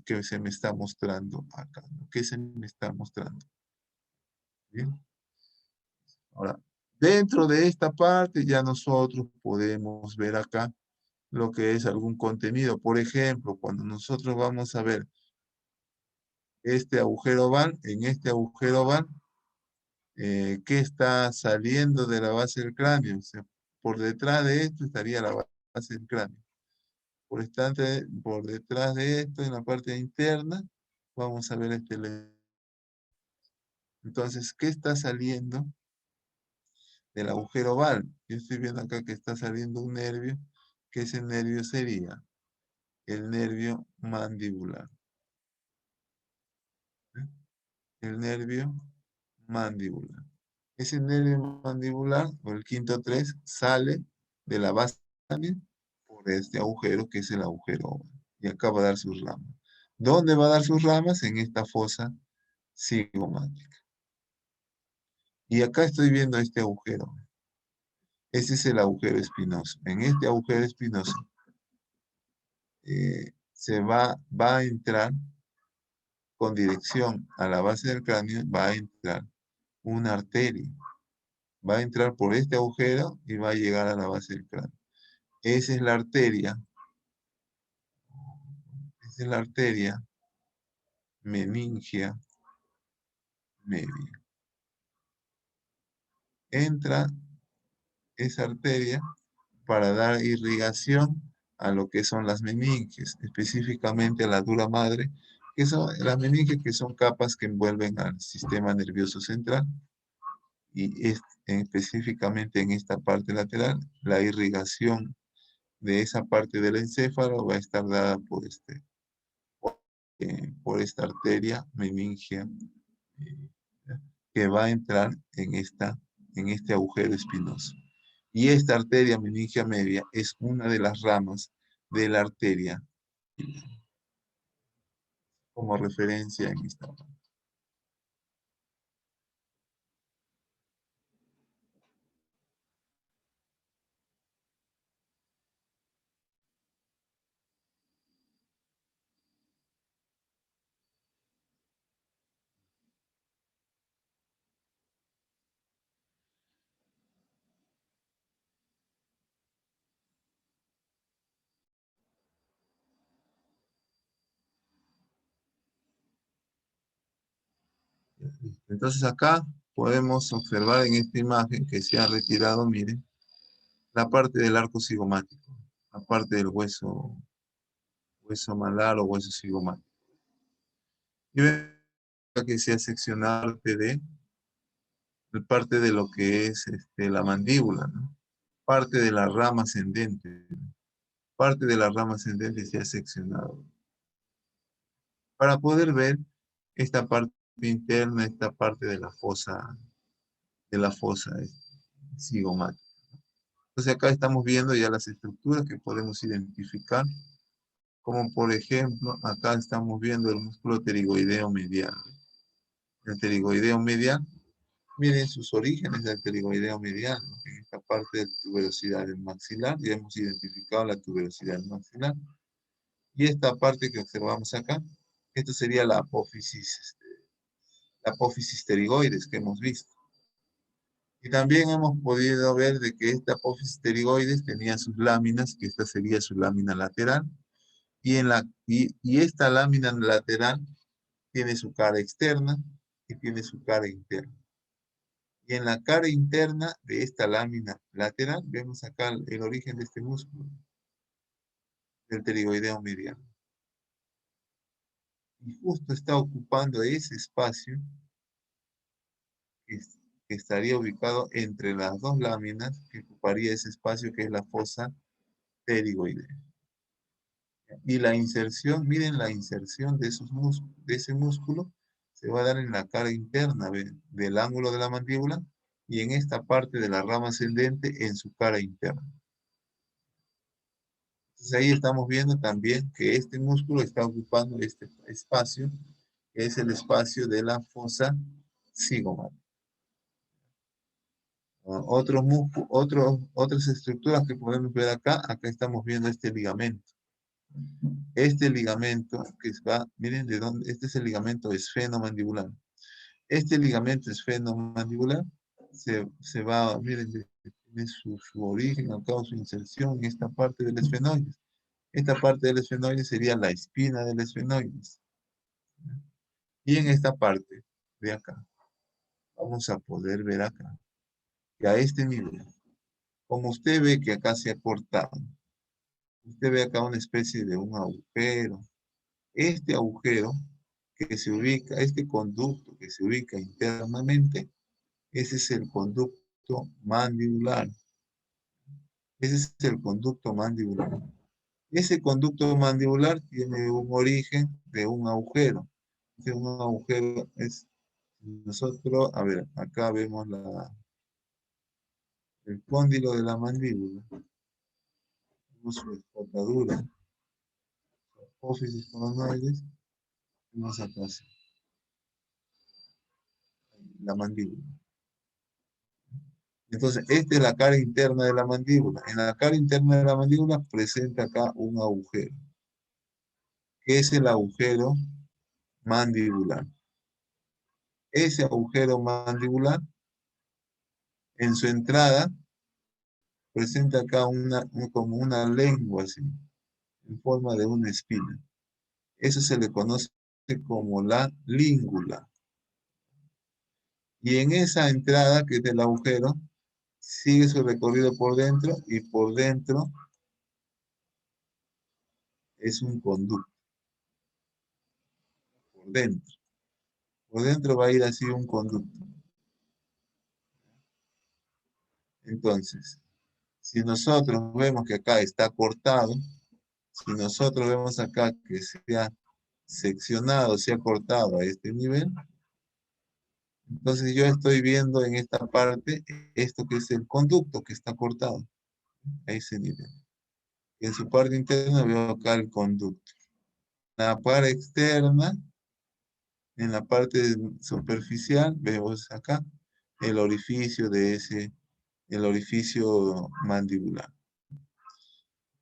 que se me está mostrando acá. ¿No? ¿Qué se me está mostrando? ¿Bien? Ahora, dentro de esta parte ya nosotros podemos ver acá lo que es algún contenido. Por ejemplo, cuando nosotros vamos a ver este agujero oval, en este agujero oval, ¿qué está saliendo de la base del cráneo? O sea, por detrás de esto estaría la base del cráneo. Por detrás de esto, en la parte interna, vamos a ver este elemento. Entonces, ¿qué está saliendo del agujero oval? Yo estoy viendo acá que está saliendo un nervio, que ese nervio sería el nervio mandibular. el nervio mandibular. Ese nervio mandibular, o el quinto 3, sale de la base por este agujero, que es el agujero oval. Y acá va a dar sus ramas. ¿Dónde va a dar sus ramas? En esta fosa cigomática. Y acá estoy viendo este agujero. Ese es el agujero espinoso. En este agujero espinoso va a entrar con dirección a la base del cráneo, va a entrar una arteria. Va a entrar por este agujero y va a llegar a la base del cráneo. Esa es la arteria. Esa es la arteria meningia media. Entra esa arteria para dar irrigación a lo que son las meninges, específicamente a la dura madre, que son las meninges, que son capas que envuelven al sistema nervioso central, y específicamente en esta parte lateral, la irrigación de esa parte del encéfalo va a estar dada por esta arteria meningia, que va a entrar en este agujero espinoso. Y esta arteria meningia media es una de las ramas de la arteria, como referencia en esta parte. Entonces acá podemos observar en esta imagen que se ha retirado, miren, la parte del arco cigomático, la parte del hueso malar o hueso cigomático. Y ven que se ha seccionado parte de lo que es la mandíbula, ¿no? Parte de la rama ascendente. Parte de la rama ascendente se ha seccionado. Para poder ver esta parte interna, esta parte de la fosa cigomática. Entonces acá estamos viendo ya las estructuras que podemos identificar, como por ejemplo, acá estamos viendo el músculo pterigoideo medial. El pterigoideo medial, miren sus orígenes del pterigoideo medial, ¿no? En esta parte de tuberosidad del maxilar, ya hemos identificado la tuberosidad del maxilar. Y esta parte que observamos acá, esto sería la apófisis pterigoides que hemos visto. Y también hemos podido ver de que esta apófisis pterigoides tenía sus láminas, que esta sería su lámina lateral, y esta lámina lateral tiene su cara externa y tiene su cara interna. Y en la cara interna de esta lámina lateral vemos acá el origen de este músculo, del pterigoideo mediano. Y justo está ocupando ese espacio que estaría ubicado entre las dos láminas, que ocuparía ese espacio que es la fosa pterigoidea. Y la inserción, miren la inserción de ese músculo, se va a dar en la cara interna del ángulo de la mandíbula y en esta parte de la rama ascendente en su cara interna. Entonces ahí estamos viendo también que este músculo está ocupando este espacio, que es el espacio de la fosa cigomática. Otras estructuras que podemos ver acá estamos viendo este ligamento. Este ligamento que va, miren de dónde, este es el ligamento esfenomandibular. Este ligamento esfenomandibular se va, miren, tiene su origen, acá su inserción en esta parte del esfenoides. Esta parte del esfenoides sería la espina del esfenoides. Y en esta parte de acá, vamos a poder ver acá, que a este nivel, como usted ve que acá se ha cortado, usted ve acá una especie de un agujero. Este agujero que se ubica, este conducto que se ubica internamente, ese es el conducto mandibular. Ese es el conducto mandibular. Ese conducto mandibular tiene un origen de un agujero. Un agujero es Nosotros, a ver, acá vemos el cóndilo de la mandíbula. Vemos su escotadura, apófisis coronoides, vemos acá así, la mandíbula. Entonces, esta es la cara interna de la mandíbula. En la cara interna de la mandíbula presenta acá un agujero. ¿Qué es el agujero mandibular? Ese agujero mandibular, en su entrada, presenta acá como una lengua así, en forma de una espina. Eso se le conoce como la língula. Y en esa entrada, que es del agujero, sigue su recorrido por dentro, y por dentro es un conducto. Por dentro. Por dentro va a ir así un conducto. Entonces, si nosotros vemos que acá está cortado, si nosotros vemos acá que se ha seccionado, se ha cortado a este nivel, entonces yo estoy viendo en esta parte esto que es el conducto que está cortado a ese nivel. Y en su parte interna veo acá el conducto. En la parte externa, en la parte superficial, vemos acá el orificio el orificio mandibular.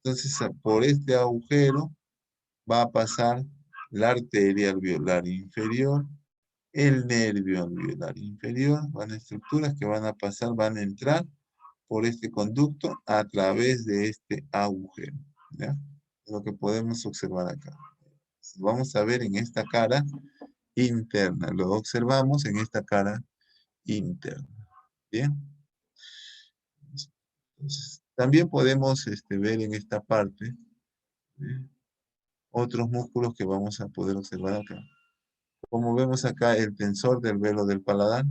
Entonces, por este agujero va a pasar la arteria alveolar inferior, el nervio alveolar inferior, van a estructuras que van a pasar, van a entrar por este conducto a través de este agujero. ¿Ya? Lo que podemos observar acá. Vamos a ver en esta cara interna. Lo observamos en esta cara interna. ¿Bien? Entonces, también podemos ver en esta parte otros músculos que vamos a poder observar acá. Como vemos acá, el tensor del velo del paladar,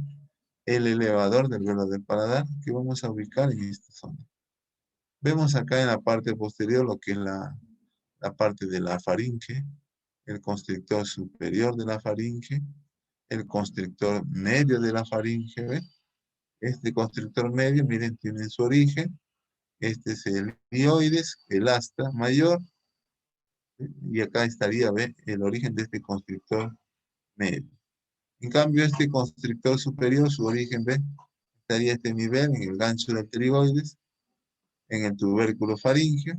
el elevador del velo del paladar, que vamos a ubicar en esta zona. Vemos acá en la parte posterior lo que es la parte de la faringe, el constrictor superior de la faringe, el constrictor medio de la faringe, ¿ve? Este constrictor medio, miren, tiene su origen. Este es el hioides, el asta mayor, y acá estaría, ¿ve?, el origen de este constrictor medio. En cambio, este constrictor superior, su origen, ¿ve?, estaría a este nivel, en el gancho del pterigoides, en el tubérculo faríngeo.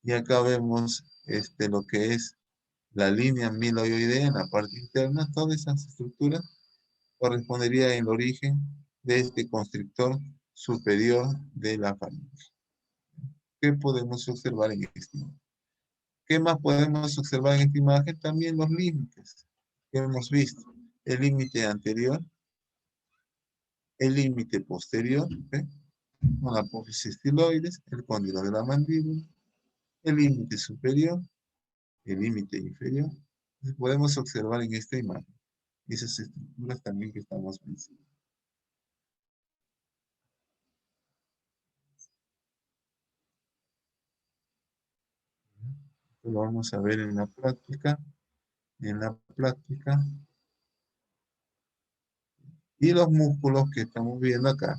Y acá vemos lo que es la línea amiloidea en la parte interna. Todas esas estructuras correspondería en el origen de este constrictor superior de la faringe. ¿Qué podemos observar en esta imagen? ¿Qué más podemos observar en esta imagen? También los límites que hemos visto. El límite anterior, el límite posterior, ¿ve?, con la apófisis estiloides, el cóndilo de la mandíbula, el límite superior, el límite inferior. Entonces podemos observar en esta imagen esas estructuras también que estamos viendo. Lo vamos a ver en la práctica. En la práctica. Y los músculos que estamos viendo acá,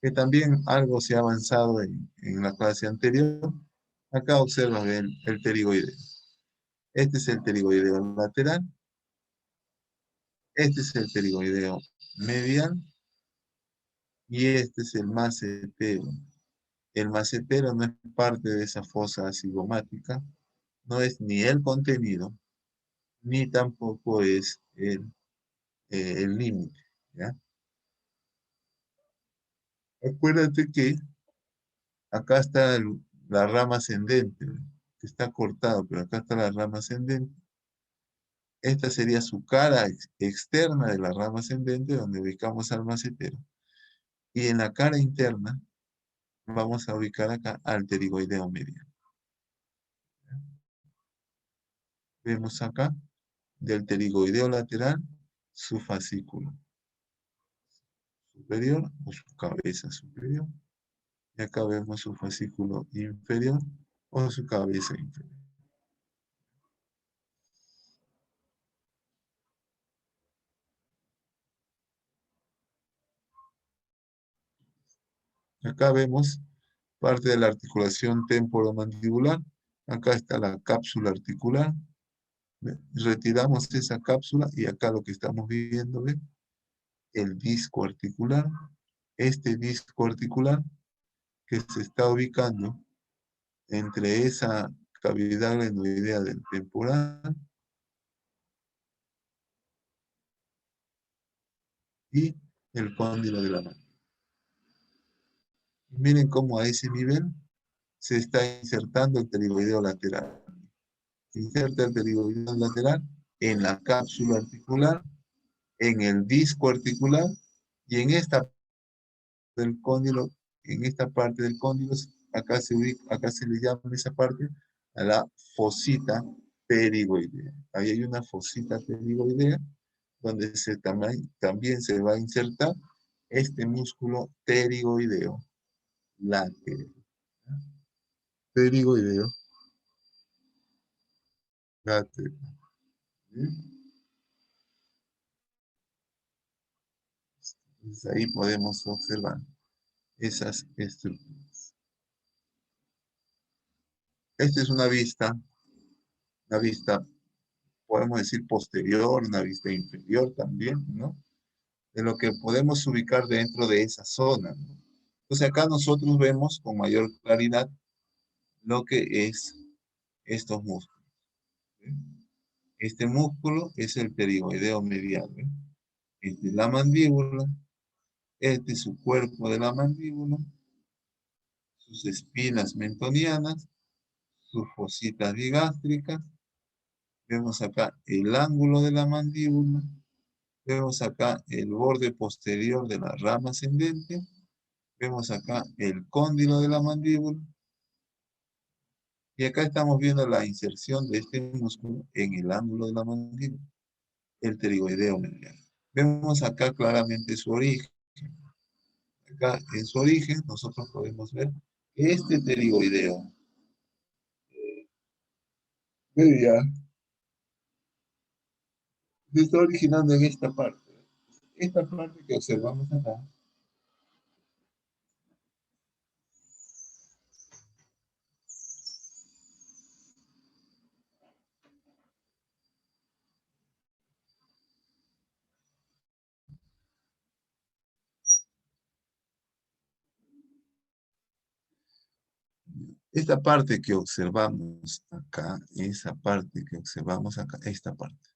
que también algo se ha avanzado en la clase anterior. Acá observan el pterigoideo. Este es el pterigoideo lateral. Este es el pterigoideo medial. Y este es el macetero. El macetero no es parte de esa fosa cigomática. No es ni el contenido, ni tampoco es el límite. ¿Ya? Acuérdate que acá está la rama ascendente, que está cortado, pero acá está la rama ascendente. Esta sería su cara externa de la rama ascendente, donde ubicamos al macetero. Y en la cara interna vamos a ubicar acá al pterigoideo medial. Vemos acá del pterigoideo lateral su fascículo superior o su cabeza superior. Y acá vemos su fascículo inferior o su cabeza inferior. Acá vemos parte de la articulación temporomandibular. Acá está la cápsula articular. Retiramos esa cápsula y acá lo que estamos viendo es el disco articular. Este disco articular que se está ubicando entre esa cavidad glenoidea del temporal y el cóndilo de la mano. Miren cómo a ese nivel se está insertando el pterigoideo lateral. Inserta el pterigoideo lateral en la cápsula articular, en el disco articular y en esta del cóndilo, en esta parte del cóndilo, acá se le llama esa parte a la fosita pterigoidea. Ahí hay una fosita pterigoidea donde también se va a insertar este músculo pterigoideo lateral. Pterigoideo lateral. Entonces ahí podemos observar esas estructuras. Esta es una vista, podemos decir posterior, una vista inferior también, ¿no? De lo que podemos ubicar dentro de esa zona, ¿no? Entonces acá nosotros vemos con mayor claridad lo que es estos músculos. ¿Sí? Este músculo es el pterigoideo medial, ¿sí? Esta es la mandíbula, este es su cuerpo de la mandíbula, sus espinas mentonianas, sus fositas digástricas. Vemos acá el ángulo de la mandíbula. Vemos acá el borde posterior de la rama ascendente. Vemos acá el cóndilo de la mandíbula. Y acá estamos viendo la inserción de este músculo en el ángulo de la mandíbula, el pterigoideo medial. Vemos acá claramente su origen. Acá en su origen nosotros podemos ver que este pterigoideo medial se está originando en esta parte. Esta parte que observamos acá. Esta parte que observamos acá, esa parte que observamos acá, esta parte.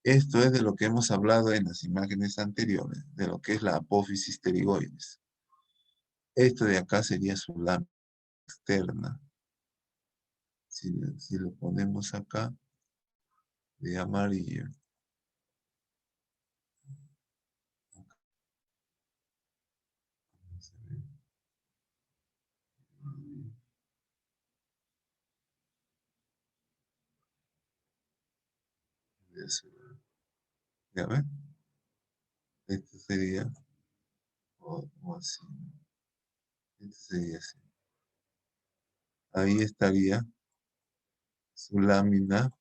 Esto es de lo que hemos hablado en las imágenes anteriores, de lo que es la apófisis pterigoides. Esto de acá sería su lámina externa. Si lo ponemos acá, de amarillo. Vamos a ver. ¿Ya ven? Esto sería o así. Esto sería así. Ahí estaría su lámina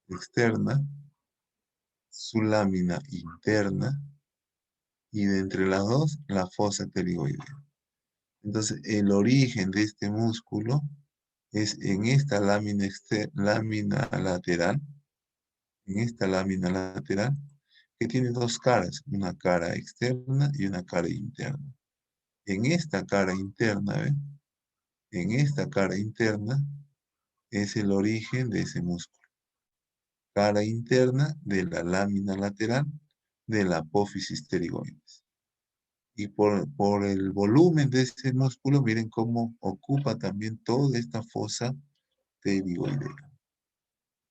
externa, su lámina interna, y de entre las dos, la fosa pterigoidea. Entonces, el origen de este músculo es en esta lámina lateral, que tiene dos caras, una cara externa y una cara interna. En esta cara interna, ¿ven? En esta cara interna es el origen de ese músculo. Cara interna de la lámina lateral de la apófisis pterigoides. Y por el volumen de ese músculo, miren cómo ocupa también toda esta fosa pterigoidea.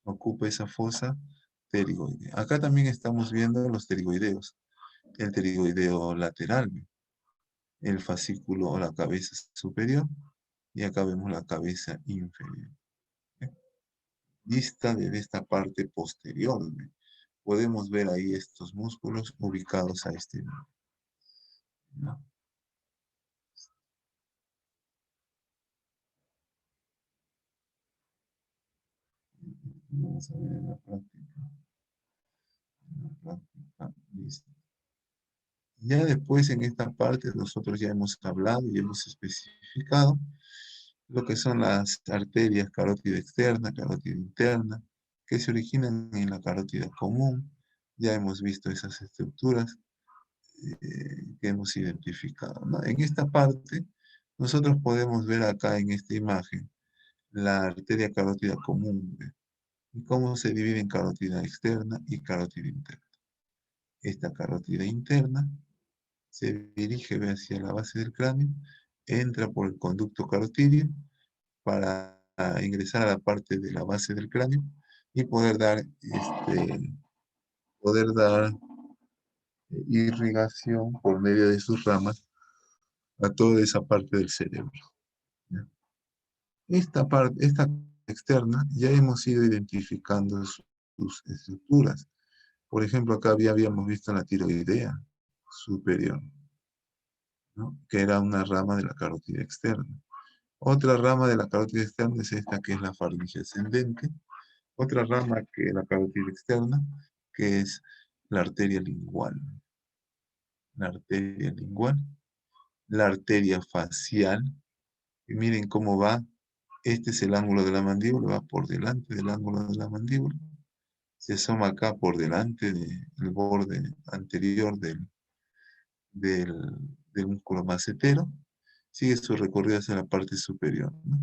Ocupa esa fosa pterigoidea. Acá también estamos viendo los pterigoideos. El pterigoideo lateral, el fascículo o la cabeza superior, y acá vemos la cabeza inferior. Vista de esta parte posterior, podemos ver ahí estos músculos ubicados a este nivel, ¿no? Vamos a ver en la práctica. Listo. Ya después en esta parte nosotros ya hemos hablado y hemos especificado lo que son las arterias carótida externa, carótida interna, que se originan en la carótida común. Ya hemos visto esas estructuras que hemos identificado, ¿no? En esta parte, nosotros podemos ver acá en esta imagen la arteria carótida común, ¿ve? Y cómo se divide en carótida externa y carótida interna. Esta carótida interna se dirige, ¿ve?, hacia la base del cráneo, entra por el conducto carotídeo para ingresar a la parte de la base del cráneo y poder dar irrigación por medio de sus ramas a toda esa parte del cerebro, ¿ya? Esta parte, esta externa, ya hemos ido identificando sus estructuras. Por ejemplo, acá habíamos visto la tiroidea superior, ¿no?, que era una rama de la carótida externa. Otra rama de la carótida externa es esta, que es la faringe ascendente. Otra rama que la carótida externa, que es la arteria lingual. La arteria lingual. La arteria facial. Y miren cómo va. Este es el ángulo de la mandíbula, va por delante del ángulo de la mandíbula. Se asoma acá por delante del borde anterior del músculo macetero. Sigue su recorrido hacia la parte superior, ¿no?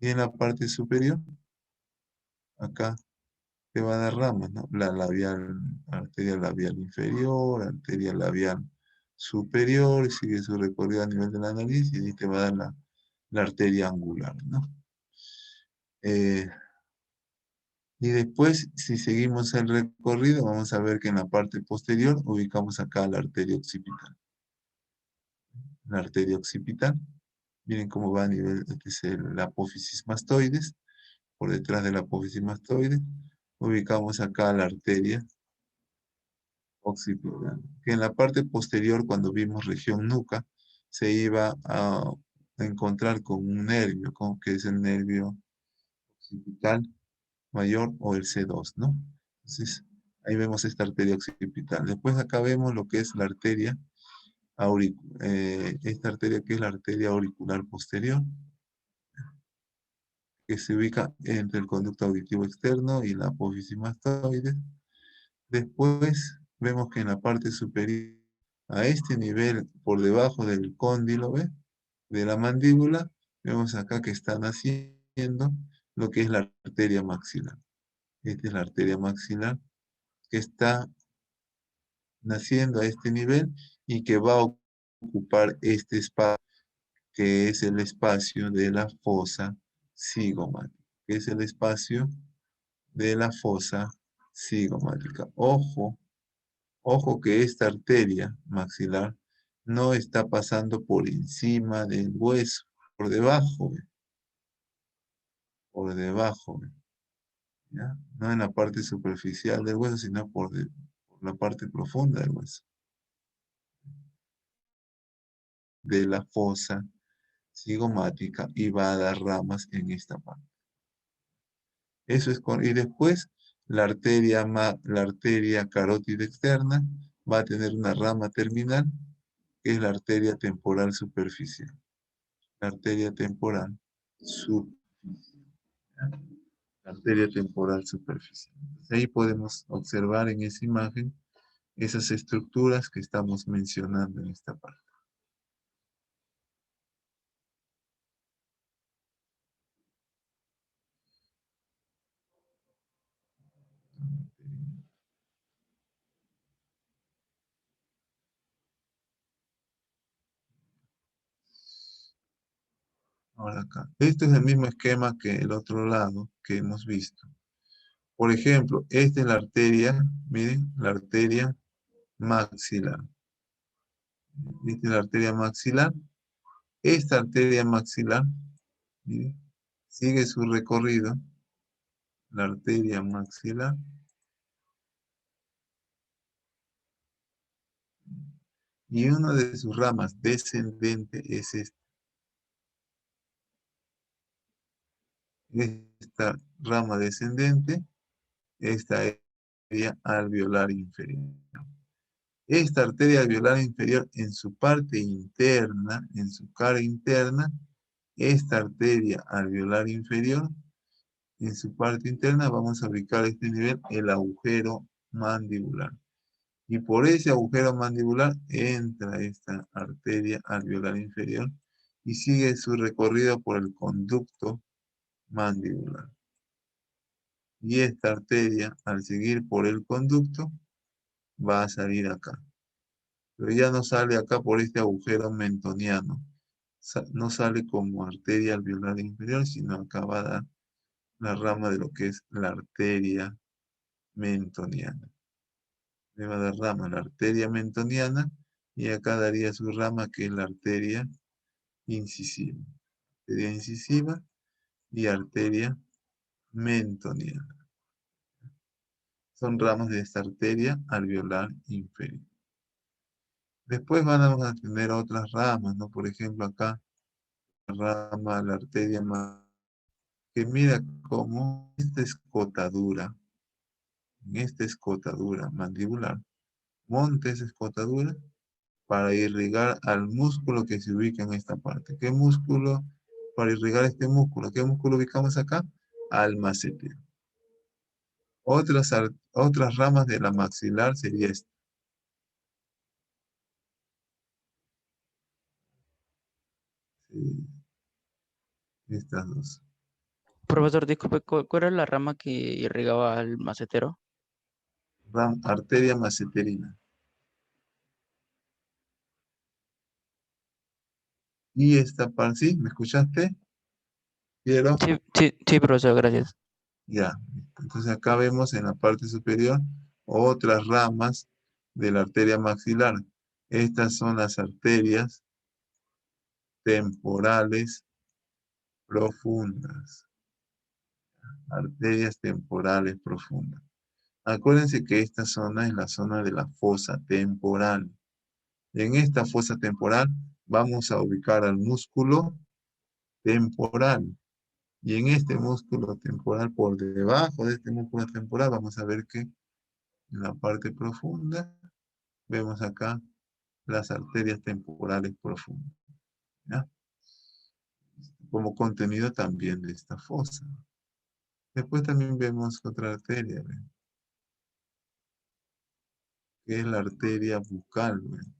Y en la parte superior, acá, te va a dar ramas, ¿no? La labial, arteria labial inferior, arteria labial superior, y sigue su recorrido a nivel de la nariz, y ahí te va a dar la arteria angular, ¿no? Y después, si seguimos el recorrido, vamos a ver que en la parte posterior ubicamos acá la arteria occipital. La arteria occipital, miren cómo va a nivel, este es la apófisis mastoides. Por detrás de la apófisis mastoides, ubicamos acá la arteria occipital, que en la parte posterior, cuando vimos región nuca, se iba a encontrar con un nervio, que es el nervio occipital mayor o el C2, ¿no? Entonces, ahí vemos esta arteria occipital. Después acá vemos lo que es la arteria esta arteria, que es la arteria auricular posterior, que se ubica entre el conducto auditivo externo y la apófisis mastoides. Después vemos que en la parte superior, a este nivel, por debajo del cóndilo, ¿ve?, de la mandíbula, vemos acá que está naciendo lo que es la arteria maxilar. Esta es la arteria maxilar que está naciendo a este nivel y que va a ocupar este espacio, que es el espacio de la fosa cigomática. Que es el espacio de la fosa cigomática. Ojo, ojo que esta arteria maxilar no está pasando por encima del hueso, por debajo, ¿ve?, por debajo, ¿ve?, ¿ya? No en la parte superficial del hueso, sino por la parte profunda del hueso, de la fosa cigomática, y va a dar ramas en esta parte. Eso es y después la arteria carótida externa va a tener una rama terminal, que es la arteria temporal superficial. La arteria temporal superficial, ¿ya? La arteria temporal superficial. Entonces, ahí podemos observar en esa imagen esas estructuras que estamos mencionando en esta parte. Ahora acá. Este es el mismo esquema que el otro lado que hemos visto. Por ejemplo, esta es la arteria, miren, la arteria maxilar. Esta es la arteria maxilar. Esta arteria maxilar, miren, sigue su recorrido, la arteria maxilar. Y una de sus ramas descendente es esta. Esta rama descendente, esta es alveolar inferior. Esta arteria alveolar inferior en su parte interna, en su cara interna, esta arteria alveolar inferior, en su parte interna vamos a ubicar a este nivel el agujero mandibular. Y por ese agujero mandibular entra esta arteria alveolar inferior y sigue su recorrido por el conducto mandibular. Y esta arteria, al seguir por el conducto, va a salir acá. Pero ya no sale acá por este agujero mentoniano. No sale como arteria alveolar inferior, sino acá va a dar la rama de lo que es la arteria mentoniana. Le va a dar rama la arteria mentoniana y acá daría su rama que es la arteria incisiva. Arteria incisiva y arteria mentoniana. Son ramas de esta arteria alveolar inferior. Después vamos a tener otras ramas, ¿no? Por ejemplo, acá, la rama, la arteria que mira cómo esta escotadura, en esta escotadura mandibular, monta esa escotadura para irrigar al músculo que se ubica en esta parte. ¿Qué músculo? Para irrigar este músculo. ¿Qué músculo ubicamos acá? Al macetero. Otras ramas de la maxilar sería esta. Sí. Estas dos. Profesor, disculpe, ¿cuál era la rama que irrigaba al macetero? Arteria maceterina. Y esta parte, ¿sí? ¿Me escuchaste? ¿Quiero? Sí, profesor, gracias. Ya. Entonces acá vemos en la parte superior otras ramas de la arteria maxilar. Estas son las arterias temporales profundas. Arterias temporales profundas. Acuérdense que esta zona es la zona de la fosa temporal. En esta fosa temporal vamos a ubicar al músculo temporal. Y en este músculo temporal, por debajo de este músculo temporal, vamos a ver que en la parte profunda, vemos acá las arterias temporales profundas. ¿Ya? Como contenido también de esta fosa. Después también vemos otra arteria, ¿ven? Que es la arteria bucal. ¿Ven?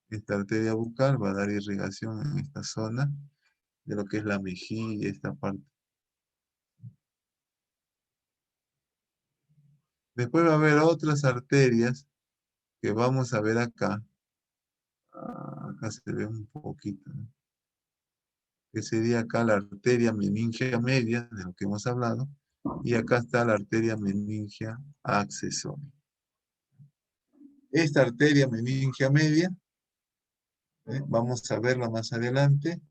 Esta arteria bucal va a dar irrigación en esta zona de lo que es la mejilla, esta parte. Después va a haber otras arterias que vamos a ver acá. Acá se ve un poquito, ¿no? Que sería acá la arteria meningia media, de lo que hemos hablado, y acá está la arteria meningia accesoria. Esta arteria meningia media, vamos a verla más adelante,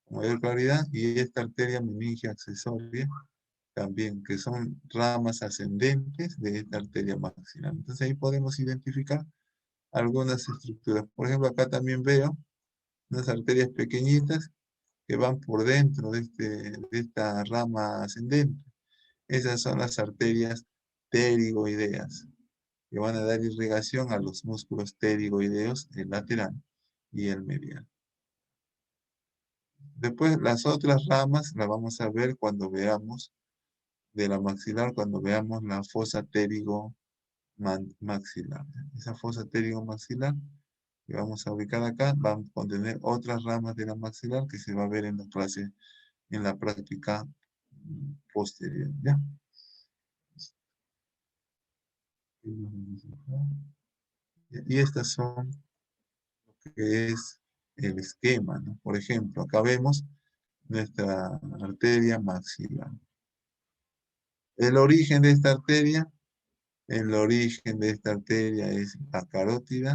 con mayor claridad, y esta arteria meningia accesoria, también, que son ramas ascendentes de esta arteria maxilar. Entonces ahí podemos identificar algunas estructuras. Por ejemplo, acá también veo unas arterias pequeñitas que van por dentro de esta rama ascendente. Esas son las arterias pterigoideas, que van a dar irrigación a los músculos pterigoideos, el lateral y el medial. Después, las otras ramas las vamos a ver cuando veamos de la maxilar, cuando veamos la fosa pterigo-maxilar. Esa fosa pterigo-maxilar que vamos a ubicar acá va a contener otras ramas de la maxilar que se va a ver en la clase, en la práctica posterior. ¿Ya? Y estas son lo que es el esquema, ¿no? Por ejemplo, acá vemos nuestra arteria maxilar. El origen de esta arteria, el origen de esta arteria es la carótida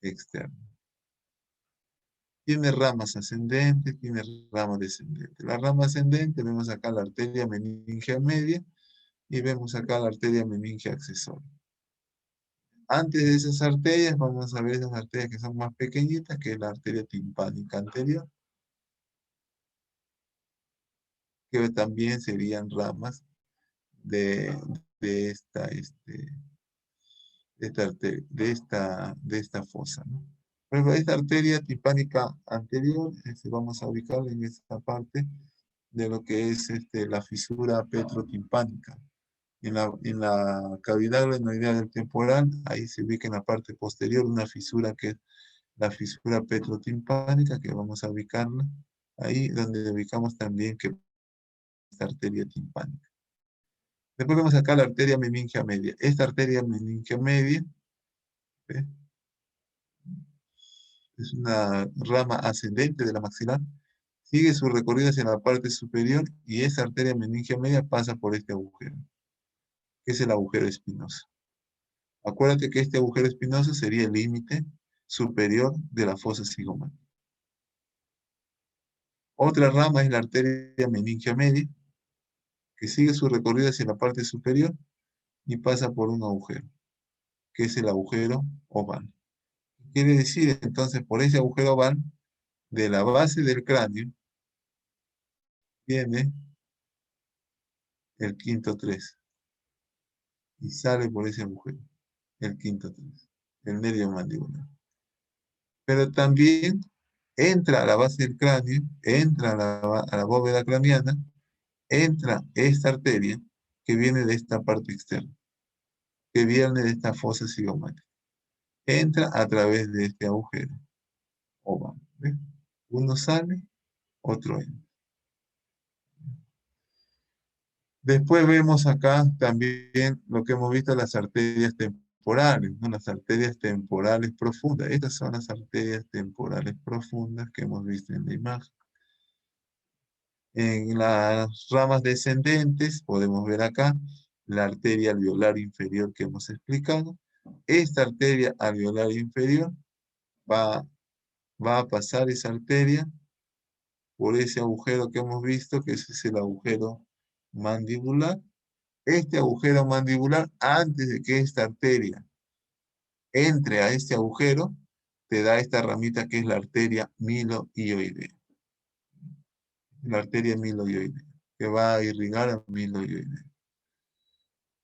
externa. Tiene ramas ascendentes, tiene ramas descendentes. La rama ascendente, vemos acá la arteria meningia media y vemos acá la arteria meningia accesoria. Antes de esas arterias, vamos a ver esas arterias que son más pequeñitas, que es la arteria timpánica anterior, que también serían ramas de de esta fosa, ¿no? Por ejemplo, esta arteria timpánica anterior, vamos a ubicarla en esta parte de lo que es la fisura petrotimpánica. En la cavidad glenoidea del temporal, ahí se ubica en la parte posterior una fisura que es la fisura petrotimpánica, que vamos a ubicarla ahí, donde ubicamos también que esta arteria timpánica. Después vemos acá la arteria meningia media. Esta arteria meningia media, ¿ve? Es una rama ascendente de la maxilar, sigue su recorrido hacia la parte superior y esa arteria meningia media pasa por este agujero, que es el agujero espinoso. Acuérdate que este agujero espinoso sería el límite superior de la fosa cigomática. Otra rama es la arteria meningia media, que sigue su recorrido hacia la parte superior y pasa por un agujero, que es el agujero oval. Quiere decir, entonces, por ese agujero oval, de la base del cráneo, viene el quinto 3. Y sale por ese agujero, el quinto 3, el nervio mandibular. Pero también entra a la base del cráneo, entra a la bóveda craneana, entra esta arteria que viene de esta parte externa, que viene de esta fosa cigomática. Entra a través de este agujero oval. ¿Ves? Uno sale, otro entra. Después vemos acá también lo que hemos visto, las arterias temporales, ¿no? Las arterias temporales profundas. Estas son las arterias temporales profundas que hemos visto en la imagen. En las ramas descendentes podemos ver acá la arteria alveolar inferior que hemos explicado. Esta arteria alveolar inferior va a pasar esa arteria por ese agujero que hemos visto, que ese es el agujero mandibular. Este agujero mandibular, antes de que esta arteria entre a este agujero, te da esta ramita que es la arteria milohioidea. La arteria milohioidea, que va a irrigar a milohioidea.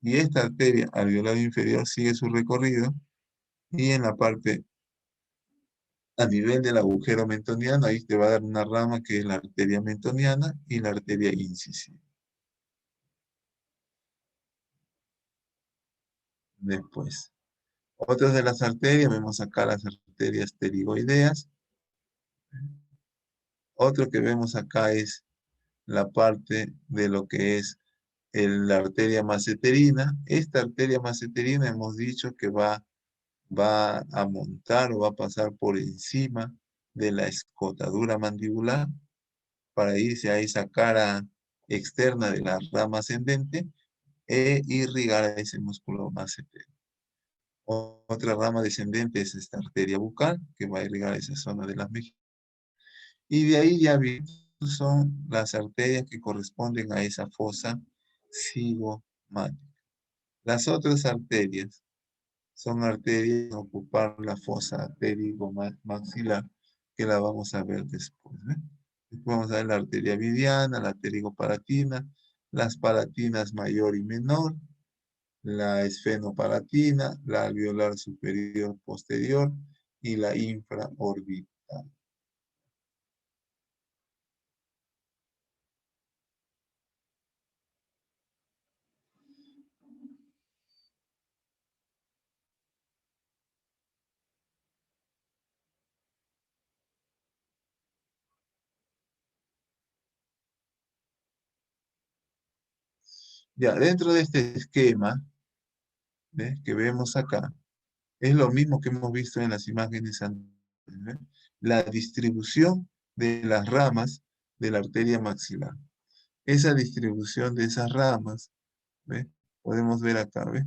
Y esta arteria alveolar inferior sigue su recorrido y en la parte a nivel del agujero mentoniano, ahí te va a dar una rama que es la arteria mentoniana y la arteria incisiva. Después, otras de las arterias, vemos acá las arterias pterigoideas. Otro que vemos acá es la parte de lo que es la arteria maceterina. Esta arteria maceterina hemos dicho que va a montar o va a pasar por encima de la escotadura mandibular para irse a esa cara externa de la rama ascendente e irrigar a ese músculo macetero. Otra rama descendente es esta arteria bucal, que va a irrigar esa zona de las mejillas. Y de ahí ya son las arterias que corresponden a esa fosa cigomática. Las otras arterias son arterias que ocupar la fosa pterigomaxilar, que la vamos a ver después. Después vamos a ver la arteria vidiana, la pterigopalatina, las palatinas mayor y menor, la esfenopalatina, la alveolar superior posterior y la infraorbital. Ya, dentro de este esquema, ¿ves? Que vemos acá, es lo mismo que hemos visto en las imágenes anteriores, ¿ves? La distribución de las ramas de la arteria maxilar. Esa distribución de esas ramas, ¿ves? Podemos ver acá, ¿ves?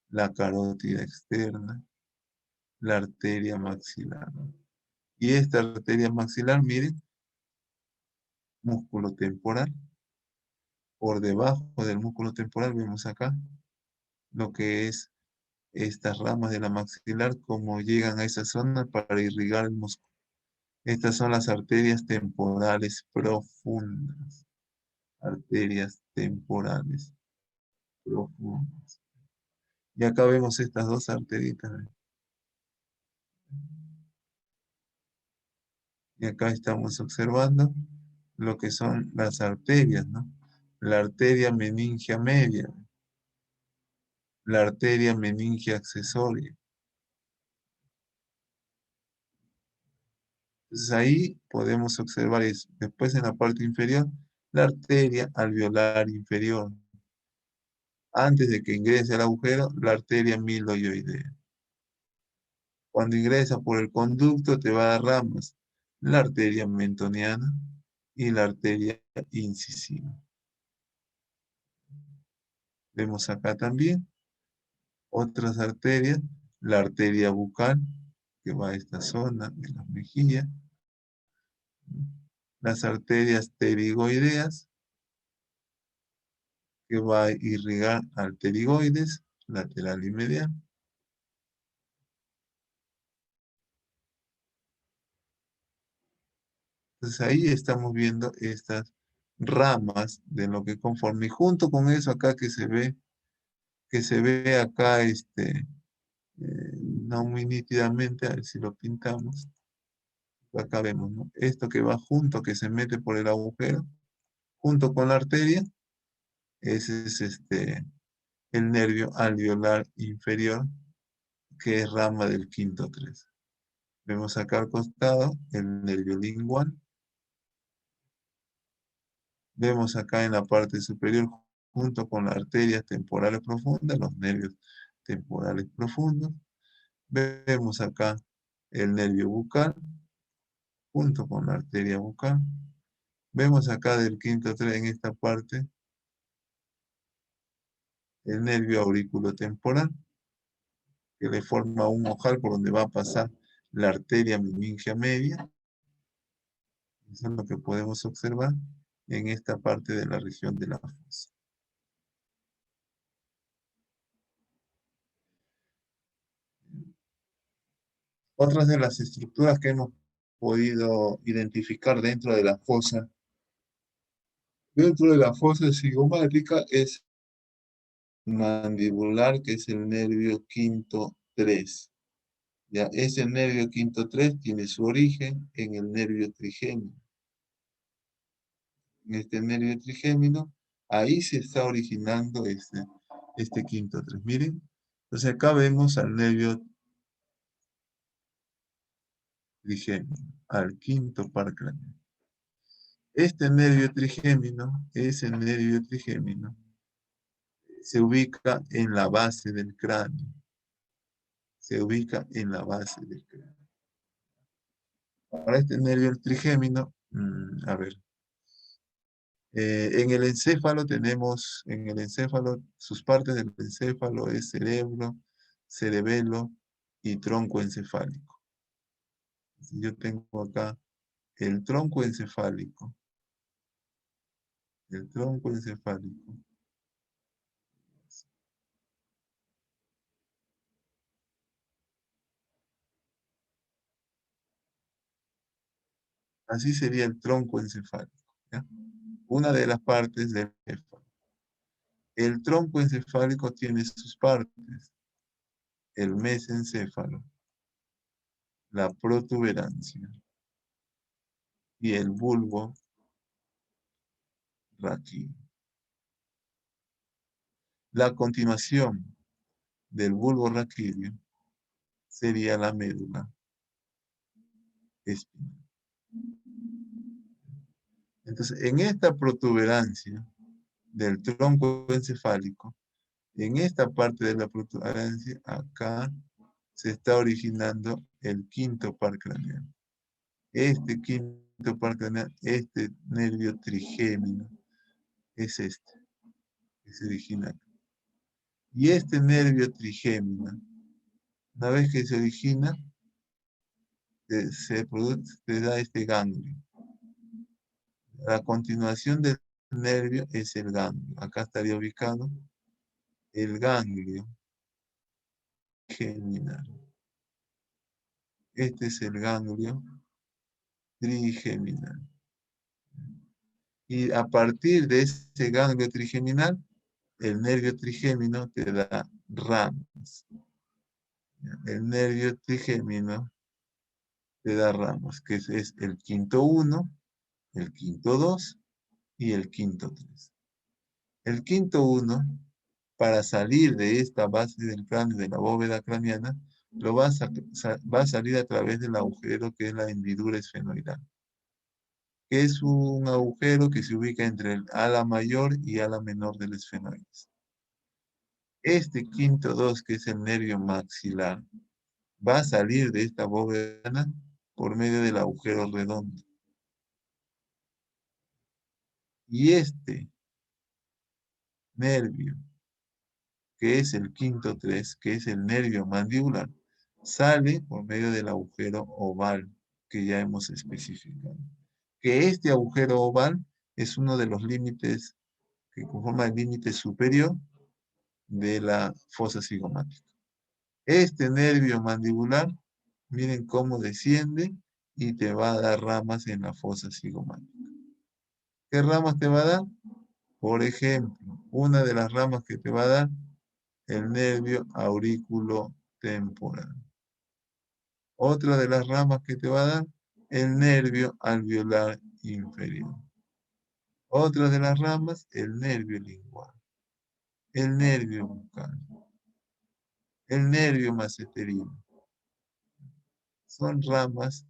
La carótida externa, la arteria maxilar. Y esta arteria maxilar, miren, músculo temporal. Por debajo del músculo temporal vemos acá lo que es estas ramas de la maxilar, como llegan a esa zona para irrigar el músculo. Estas son las arterias temporales profundas. Arterias temporales profundas. Y acá vemos estas dos arteritas. Y acá estamos observando lo que son las arterias, ¿no? La arteria meningia media, la arteria meningia accesoria. Entonces ahí podemos observar eso. Después en la parte inferior, la arteria alveolar inferior. Antes de que ingrese al agujero, la arteria miloioidea. Cuando ingresa por el conducto te va a dar ramas. La arteria mentoniana y la arteria incisiva. Vemos acá también otras arterias. La arteria bucal, que va a esta zona de las mejillas. Las arterias pterigoideas, que va a irrigar al pterigoides, lateral y medial. Entonces ahí estamos viendo estas ramas de lo que conforma. Y junto con eso acá que se ve acá, no muy nítidamente, a ver si lo pintamos. Acá vemos, ¿no? Esto que va junto, que se mete por el agujero, junto con la arteria, ese es el nervio alveolar inferior, que es rama del quinto 3. Vemos acá al costado el nervio lingual. Vemos acá en la parte superior, junto con las arterias temporales profundas, los nervios temporales profundos. Vemos acá el nervio bucal, junto con la arteria bucal. Vemos acá del quinto 3 en esta parte, el nervio auriculotemporal, que le forma un ojal por donde va a pasar la arteria meningia media. Eso es lo que podemos observar en esta parte de la región de la fosa. Otras de las estructuras que hemos podido identificar dentro de la fosa cigomática es mandibular, que es el nervio quinto 3. Ya, ese nervio quinto 3 tiene su origen en el nervio trigémino. En este nervio trigémino, ahí se está originando este quinto 3. Miren, entonces acá vemos al nervio trigémino, al quinto par craneal. Este nervio trigémino, ese nervio trigémino, se ubica en la base del cráneo. Se ubica en la base del cráneo. Ahora este nervio trigémino, a ver. En el encéfalo tenemos, sus partes del encéfalo es cerebro, cerebelo y tronco encefálico. Yo tengo acá el tronco encefálico. El tronco encefálico. Así sería el tronco encefálico, ¿ya? Una de las partes del encéfalo. El tronco encefálico tiene sus partes. El mesencéfalo, la protuberancia y el bulbo raquídeo. La continuación del bulbo raquídeo sería la médula espinal. Entonces, en esta protuberancia del tronco encefálico, en esta parte de la protuberancia, acá se está originando el quinto par craneal. Este quinto par craneal, este nervio trigémino, es este, que se origina acá. Y este nervio trigémino, una vez que se origina, se da este ganglio. La continuación del nervio es el ganglio. Acá estaría ubicado el ganglio trigeminal. Este es el ganglio trigeminal. Y a partir de ese ganglio trigeminal, el nervio trigémino te da ramas. El nervio trigémino te da ramas, que es el quinto 1, el quinto 2 y el quinto 3. El quinto 1, para salir de esta base del cráneo, de la bóveda craneana, va a salir a través del agujero que es la hendidura esfenoidal, que es un agujero que se ubica entre el ala mayor y ala menor del esfenoides. Este quinto 2, que es el nervio maxilar, va a salir de esta bóveda por medio del agujero redondo. Y este nervio, que es el quinto 3, que es el nervio mandibular, sale por medio del agujero oval que ya hemos especificado. Que este agujero oval es uno de los límites que conforma el límite superior de la fosa cigomática. Este nervio mandibular, miren cómo desciende y te va a dar ramas en la fosa cigomática. ¿Qué ramas te va a dar? Por ejemplo, una de las ramas que te va a dar, el nervio aurículo temporal. Otra de las ramas que te va a dar, el nervio alveolar inferior. Otra de las ramas, el nervio lingual. El nervio bucal. El nervio maceterino. Son ramas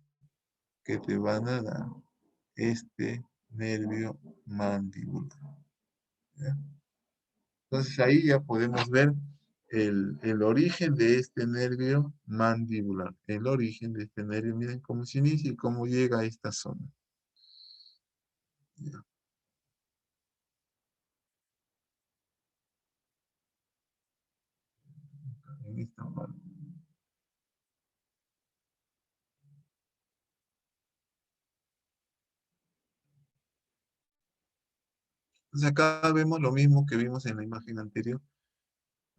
que te van a dar este nervio mandibular. ¿Ya? Entonces ahí ya podemos ver el origen de este nervio mandibular. El origen de este nervio, miren cómo se inicia y cómo llega a esta zona. ¿Ya? En esta parte. Entonces acá vemos lo mismo que vimos en la imagen anterior.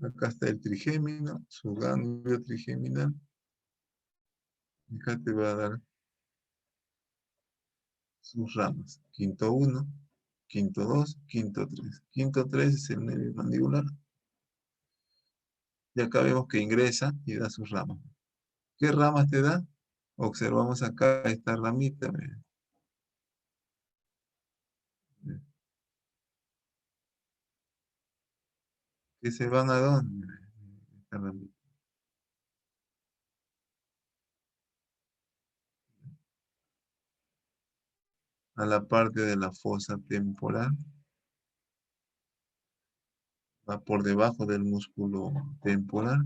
Acá está el trigémino, su ganglio trigeminal. Acá te va a dar sus ramas. Quinto 1, quinto 2, quinto 3. Quinto 3 es el nervio mandibular. Y acá vemos que ingresa y da sus ramas. ¿Qué ramas te da? Observamos acá esta ramita. ¿Que se van a dónde? Esta ramita. A la parte de la fosa temporal. Va por debajo del músculo temporal.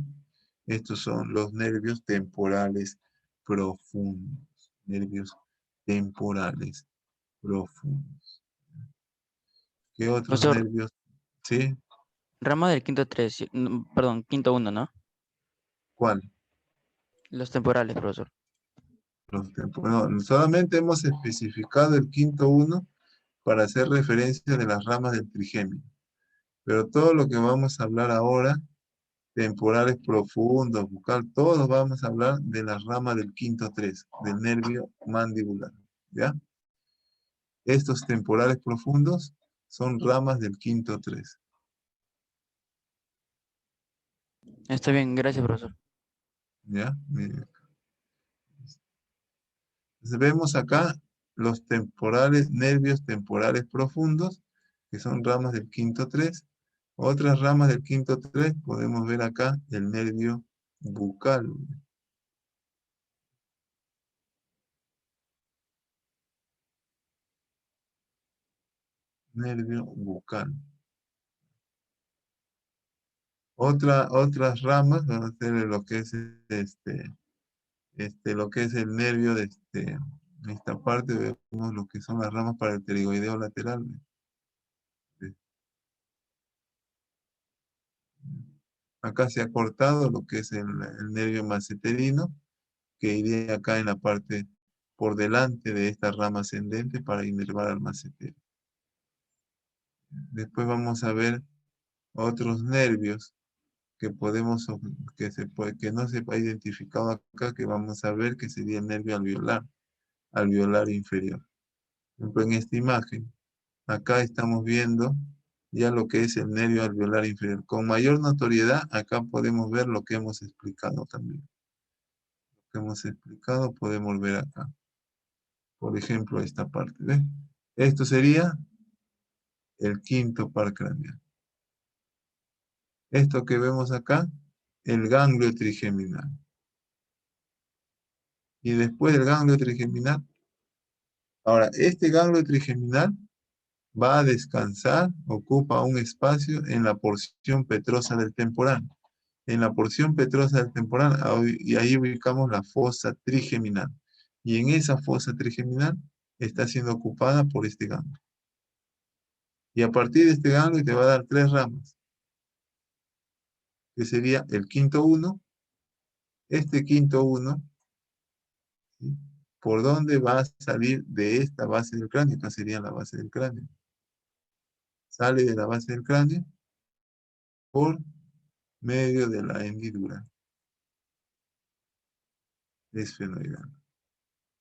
Estos son los nervios temporales profundos. Nervios temporales profundos. ¿Qué otros Profesor, nervios? ¿Sí? rama del quinto 3, perdón, quinto 1, ¿no? ¿Cuál? Los temporales, profesor. No, solamente hemos especificado el quinto 1 para hacer referencia de las ramas del trigémino. Pero todo lo que vamos a hablar ahora, temporales profundos, bucal, todos vamos a hablar de las ramas del quinto 3, del nervio mandibular. ¿Ya? Estos temporales profundos son ramas del quinto 3. Está bien, gracias, profesor. ¿Ya? Miren acá. Entonces vemos acá los temporales, nervios temporales profundos, que son ramas del quinto 3. Otras ramas del quinto 3 podemos ver acá el nervio bucal. Nervio bucal. Otras ramas van a ser lo que es lo que es el nervio de esta parte, vemos lo que son las ramas para el pterigoideo lateral. Acá se ha cortado lo que es el nervio maceterino, que iría acá en la parte por delante de esta rama ascendente para inervar al macetero. Después vamos a ver otros nervios que que no se ha identificado acá, que vamos a ver que sería el nervio alveolar inferior. Por ejemplo, en esta imagen, acá estamos viendo ya lo que es el nervio alveolar inferior. Con mayor notoriedad, acá podemos ver lo que hemos explicado también. Lo que hemos explicado podemos ver acá. Por ejemplo, esta parte, ¿ves? Esto sería el quinto par craneal. Esto que vemos acá, el ganglio trigeminal. Y después del ganglio trigeminal, ahora, este ganglio trigeminal va a descansar, ocupa un espacio en la porción petrosa del temporal. En la porción petrosa del temporal, y ahí ubicamos la fosa trigeminal. Y en esa fosa trigeminal está siendo ocupada por este ganglio. Y a partir de este ganglio te va a dar 3 ramas, que sería el quinto 1, este quinto 1, ¿sí? ¿Por dónde va a salir de esta base del cráneo? Esta sería la base del cráneo. Sale de la base del cráneo por medio de la hendidura esfenoidal.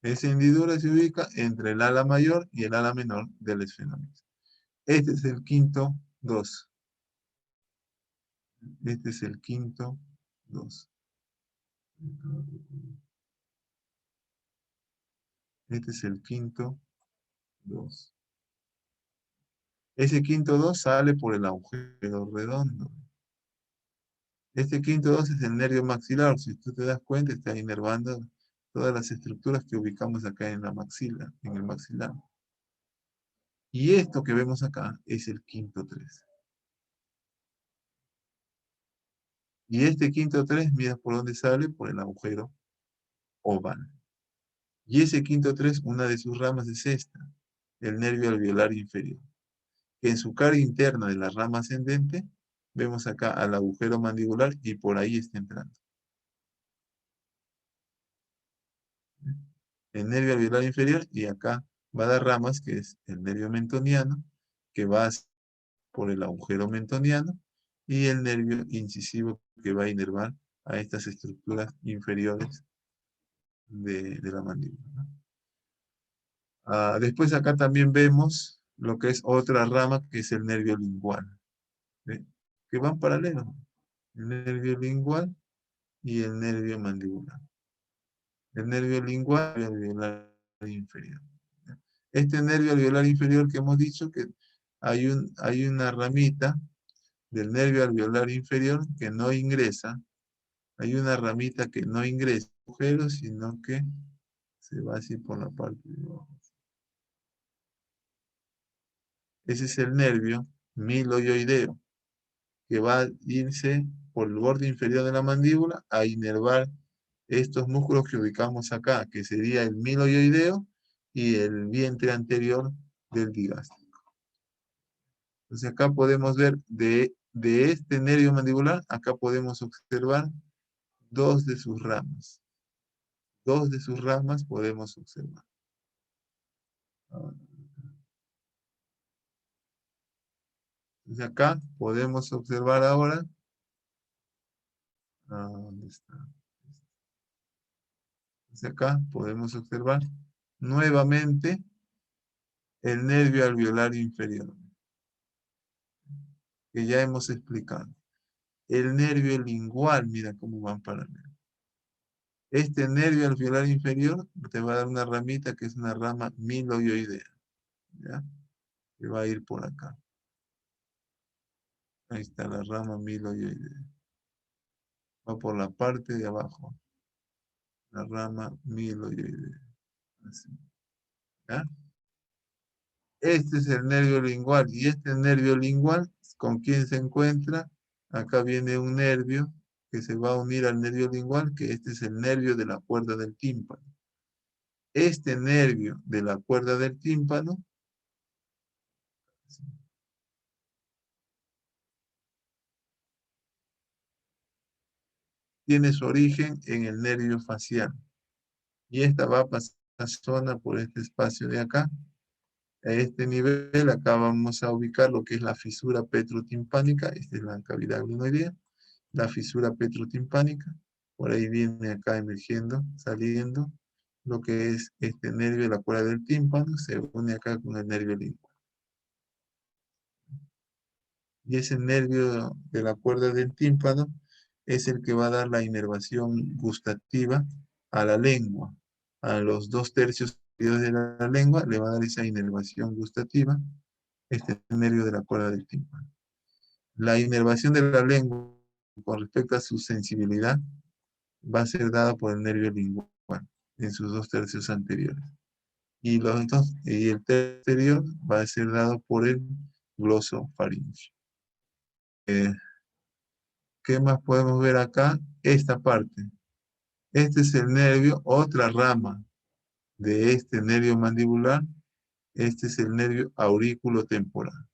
Esa hendidura se ubica entre el ala mayor y el ala menor del esfenoides. Este es el quinto 2. Este es el quinto 2. Este es el quinto 2. Ese quinto 2 sale por el agujero redondo. Este quinto 2 es el nervio maxilar. Si tú te das cuenta, está inervando todas las estructuras que ubicamos acá en la maxila, en el maxilar. Y esto que vemos acá es el quinto 3. Y este quinto 3, mira por dónde sale, por el agujero oval. Y ese quinto 3, una de sus ramas es esta, el nervio alveolar inferior. Que en su cara interna de la rama ascendente, vemos acá al agujero mandibular y por ahí está entrando. El nervio alveolar inferior, y acá va a dar ramas, que es el nervio mentoniano, que va por el agujero mentoniano, y el nervio incisivo que va a inervar a estas estructuras inferiores de la mandíbula, ¿no? Después acá también vemos lo que es otra rama, que es el nervio lingual, ¿ve? Que van paralelos. El nervio lingual y el nervio mandibular. El nervio lingual y el alveolar inferior. Este nervio alveolar inferior que hemos dicho que hay una ramita del nervio alveolar inferior que no ingresa. Hay una ramita que no ingresa al agujero, sino que se va así por la parte de abajo. Ese es el nervio miloioideo, que va a irse por el borde inferior de la mandíbula a inervar estos músculos que ubicamos acá, que sería el miloioideo y el vientre anterior del digástrico. Entonces acá podemos ver de este nervio mandibular, acá podemos observar 2 de sus ramas. 2 de sus ramas podemos observar. Entonces acá podemos observar ahora. ¿Dónde está? Entonces acá podemos observar nuevamente el nervio alveolar inferior, que ya hemos explicado. El nervio lingual, mira cómo van paralelos. Este nervio alveolar inferior te va a dar una ramita que es una rama miloioidea, ¿ya? Que va a ir por acá. Ahí está la rama miloioidea. Va por la parte de abajo. La rama miloioidea. Así. ¿Ya? Este es el nervio lingual. Y este nervio lingual, ¿con quién se encuentra? Acá viene un nervio que se va a unir al nervio lingual, que este es el nervio de la cuerda del tímpano. Este nervio de la cuerda del tímpano tiene su origen en el nervio facial. Y esta va a pasar la zona por este espacio de acá. A este nivel, acá vamos a ubicar lo que es la fisura petrotimpánica. Esta es la cavidad glenoidea. La fisura petrotimpánica. Por ahí viene acá emergiendo, saliendo, lo que es este nervio de la cuerda del tímpano. Se une acá con el nervio lingual. Y ese nervio de la cuerda del tímpano es el que va a dar la inervación gustativa a la lengua. A los 2/3 de la lengua le va a dar esa inervación gustativa, este nervio de la cuerda del tímpano. La inervación de la lengua con respecto a su sensibilidad va a ser dada por el nervio lingual en sus 2/3 anteriores. Y el tercio va a ser dado por el glosofaringio. ¿Qué más podemos ver acá? Esta parte. Este es el nervio, otra rama de este nervio mandibular. Este es el nervio aurículo-temporal.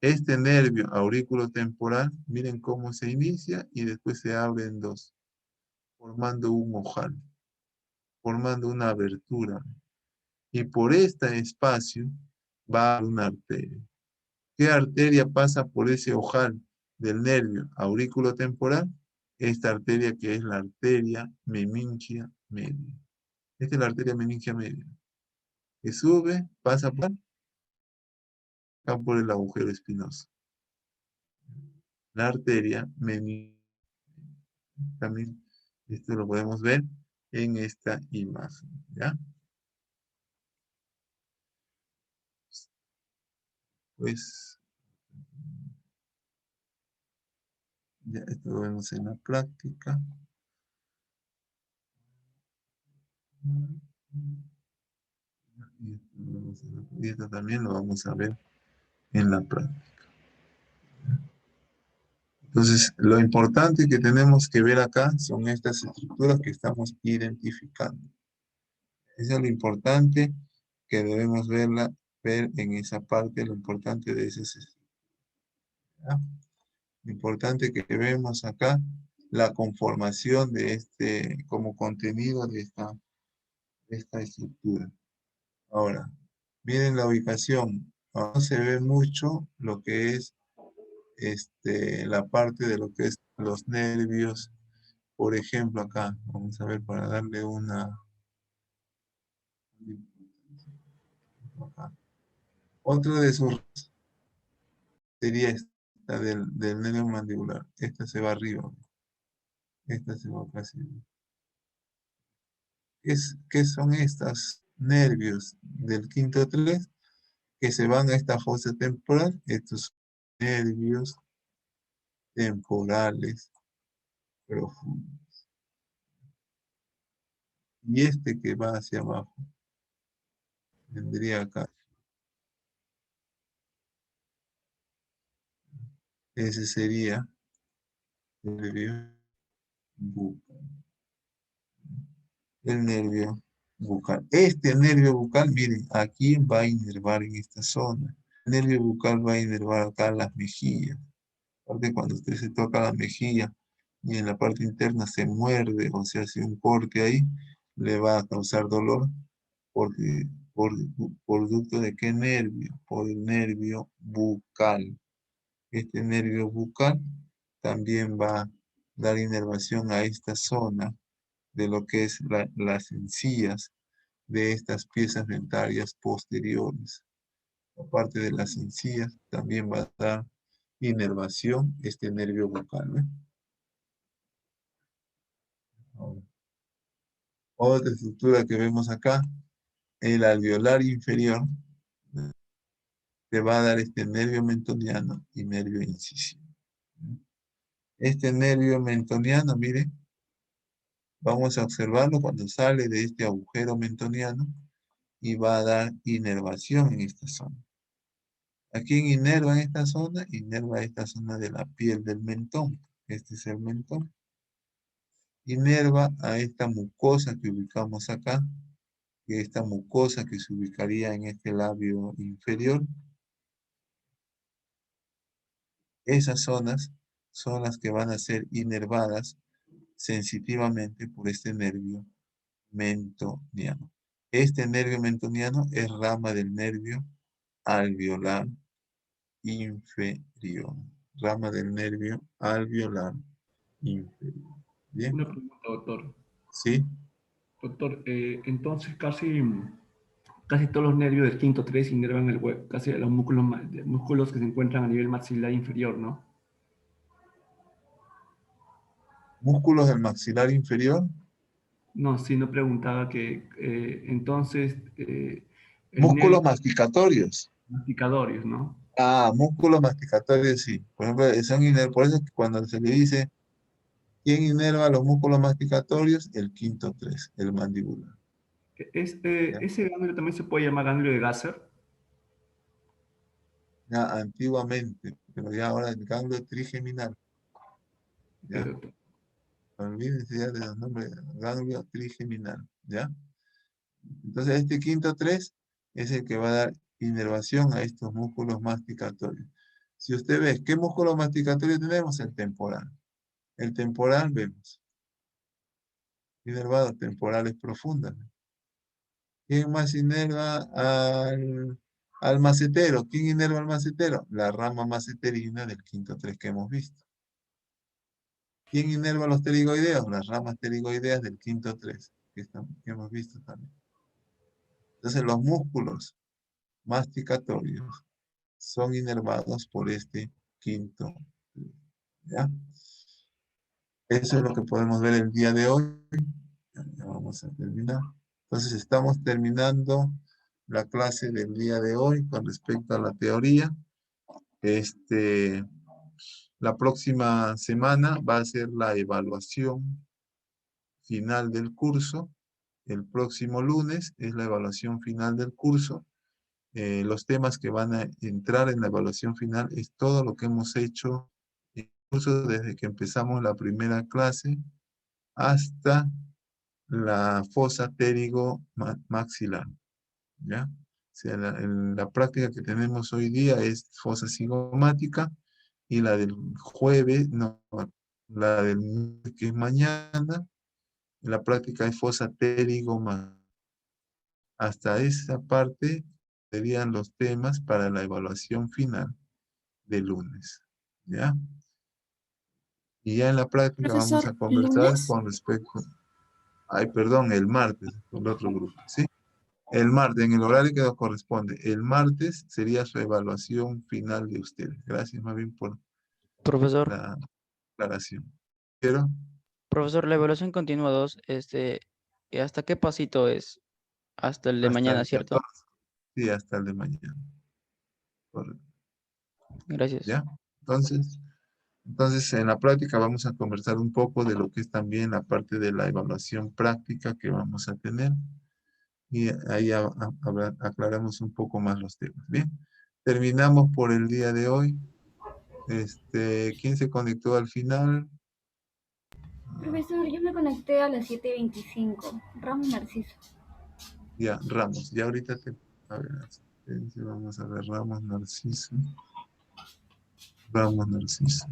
Este nervio aurículo-temporal, miren cómo se inicia y después se abre en dos, formando un ojal, formando una abertura. Y por este espacio va una arteria. ¿Qué arteria pasa por ese ojal del nervio aurículo-temporal? Esta arteria que es la arteria meningia media. Esta es la arteria meningia media. Que sube, pasa por el agujero espinoso. La arteria meningia. También esto lo podemos ver en esta imagen. ¿Ya? Pues ya esto lo vemos en la práctica. Y esto también lo vamos a ver en la práctica. Entonces, lo importante que tenemos que ver acá son estas estructuras que estamos identificando. Eso es lo importante que debemos ver en esa parte, lo importante de esas estructuras. Lo importante que vemos acá, la conformación de como contenido de esta estructura. Ahora, miren la ubicación. No se ve mucho lo que es la parte de lo que es los nervios. Por ejemplo, acá, vamos a ver para darle una... Acá. Otra de sus sería esta del nervio mandibular. Esta se va arriba. Esta se va casi. ¿Qué son estos nervios del quinto 3? Que se van a esta fosa temporal. Estos nervios temporales profundos. Y este que va hacia abajo vendría acá. Ese sería el nervio bucal. El nervio bucal. Este nervio bucal, miren, aquí va a inervar en esta zona. El nervio bucal va a inervar acá las mejillas. Aparte, cuando usted se toca la mejilla y en la parte interna se muerde o se hace un corte ahí, le va a causar dolor porque por producto de qué nervio, por el nervio bucal. Este nervio bucal también va a dar inervación a esta zona de lo que es las encías de estas piezas dentarias posteriores. Aparte de las encías, también va a dar inervación este nervio bucal. Otra estructura que vemos acá, el alveolar inferior, te va a dar este nervio mentoniano y nervio incisivo. Este nervio mentoniano, mire, vamos a observarlo cuando sale de este agujero mentoniano y va a dar inervación en esta zona. ¿A quién inerva en esta zona? Inerva esta zona de la piel del mentón. Este es el mentón. Inerva a esta mucosa que ubicamos acá, que esta mucosa que se ubicaría en este labio inferior. Esas zonas son las que van a ser inervadas sensitivamente por este nervio mentoniano. Este nervio mentoniano es rama del nervio alveolar inferior. Rama del nervio alveolar inferior. ¿Bien? Una pregunta, doctor. ¿Sí? Doctor, entonces casi casi todos los nervios del quinto 3 inervan el huevo, casi los músculos que se encuentran a nivel maxilar inferior, ¿no? Músculos del maxilar inferior. No, sí, no preguntaba que entonces el Músculos nervio masticatorios. masticatorios, ¿no? Ah, músculos masticatorios, sí. Por ejemplo, por eso es que cuando se le dice ¿quién inerva los músculos masticatorios? El quinto 3, el mandibular. ¿Ya? Ese ganglio también se puede llamar ganglio de Gasser. Ya antiguamente, pero ya ahora el ganglio trigeminal. ¿Ya? Olvídense ya de los nombres, ganglio trigeminal. ¿Ya? Entonces este quinto 3 es el que va a dar inervación a estos músculos masticatorios. Si usted ve, ¿qué músculo masticatorio tenemos? El temporal. El temporal vemos. Inervados temporales profundas. ¿Quién más inerva al macetero? ¿Quién inerva al macetero? La rama maceterina del quinto 3 que hemos visto. ¿Quién inerva los pterigoideos? Las ramas pterigoideas del quinto 3 que hemos visto también. Entonces los músculos masticatorios son inervados por este quinto 3. ¿Ya? Eso es lo que podemos ver el día de hoy. Ya vamos a terminar. Entonces estamos terminando la clase del día de hoy con respecto a la teoría. La próxima semana va a ser la evaluación final del curso. El próximo lunes es la evaluación final del curso. Los temas que van a entrar en la evaluación final es todo lo que hemos hecho, incluso desde que empezamos la primera clase hasta la fosa pterigo-maxilar. ¿Ya? O sea, la práctica que tenemos hoy día es fosa cigomática y la del jueves, no, la del que es mañana, la práctica es fosa pterigo-maxilar. Hasta esa parte serían los temas para la evaluación final de lunes. ¿Ya? Y ya en la práctica vamos a Profesor, ¿el conversar lunes? con respecto... Ay, perdón, el martes, con el otro grupo, ¿sí? El martes, en el horario que nos corresponde. El martes sería su evaluación final de ustedes. Gracias más bien por Profesor, la aclaración. Pero, profesor, la evaluación continua 2, ¿hasta qué pasito es? Hasta el de hasta mañana, el ¿cierto? 14. Sí, hasta el de mañana. Correcto. Gracias. ¿Ya? Entonces, en la práctica vamos a conversar un poco de lo que es también la parte de la evaluación práctica que vamos a tener. Y ahí aclaramos un poco más los temas. Bien, terminamos por el día de hoy. ¿Quién se conectó al final? Profesor, yo me conecté a las 7:25. Ramos Narciso. Ya, Ramos. Ya ahorita a ver, vamos a ver, Ramos Narciso. Ramos Narciso.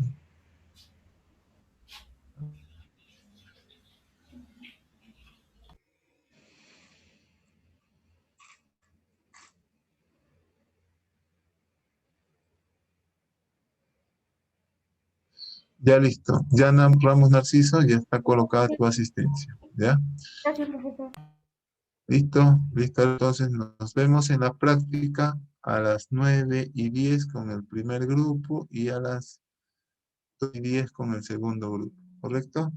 Ya listo. Ya Ramos Narciso, ya está colocada tu asistencia. ¿Ya? Gracias, profesor. Listo, listo. Entonces nos vemos en la práctica a las 9:10 con el primer grupo y a las 2:10 con el segundo grupo. ¿Correcto?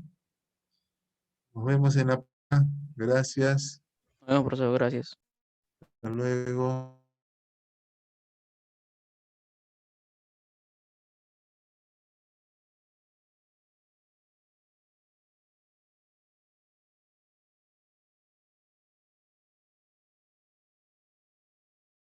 Nos vemos en la práctica. Gracias. Bueno, profesor, gracias. Hasta luego.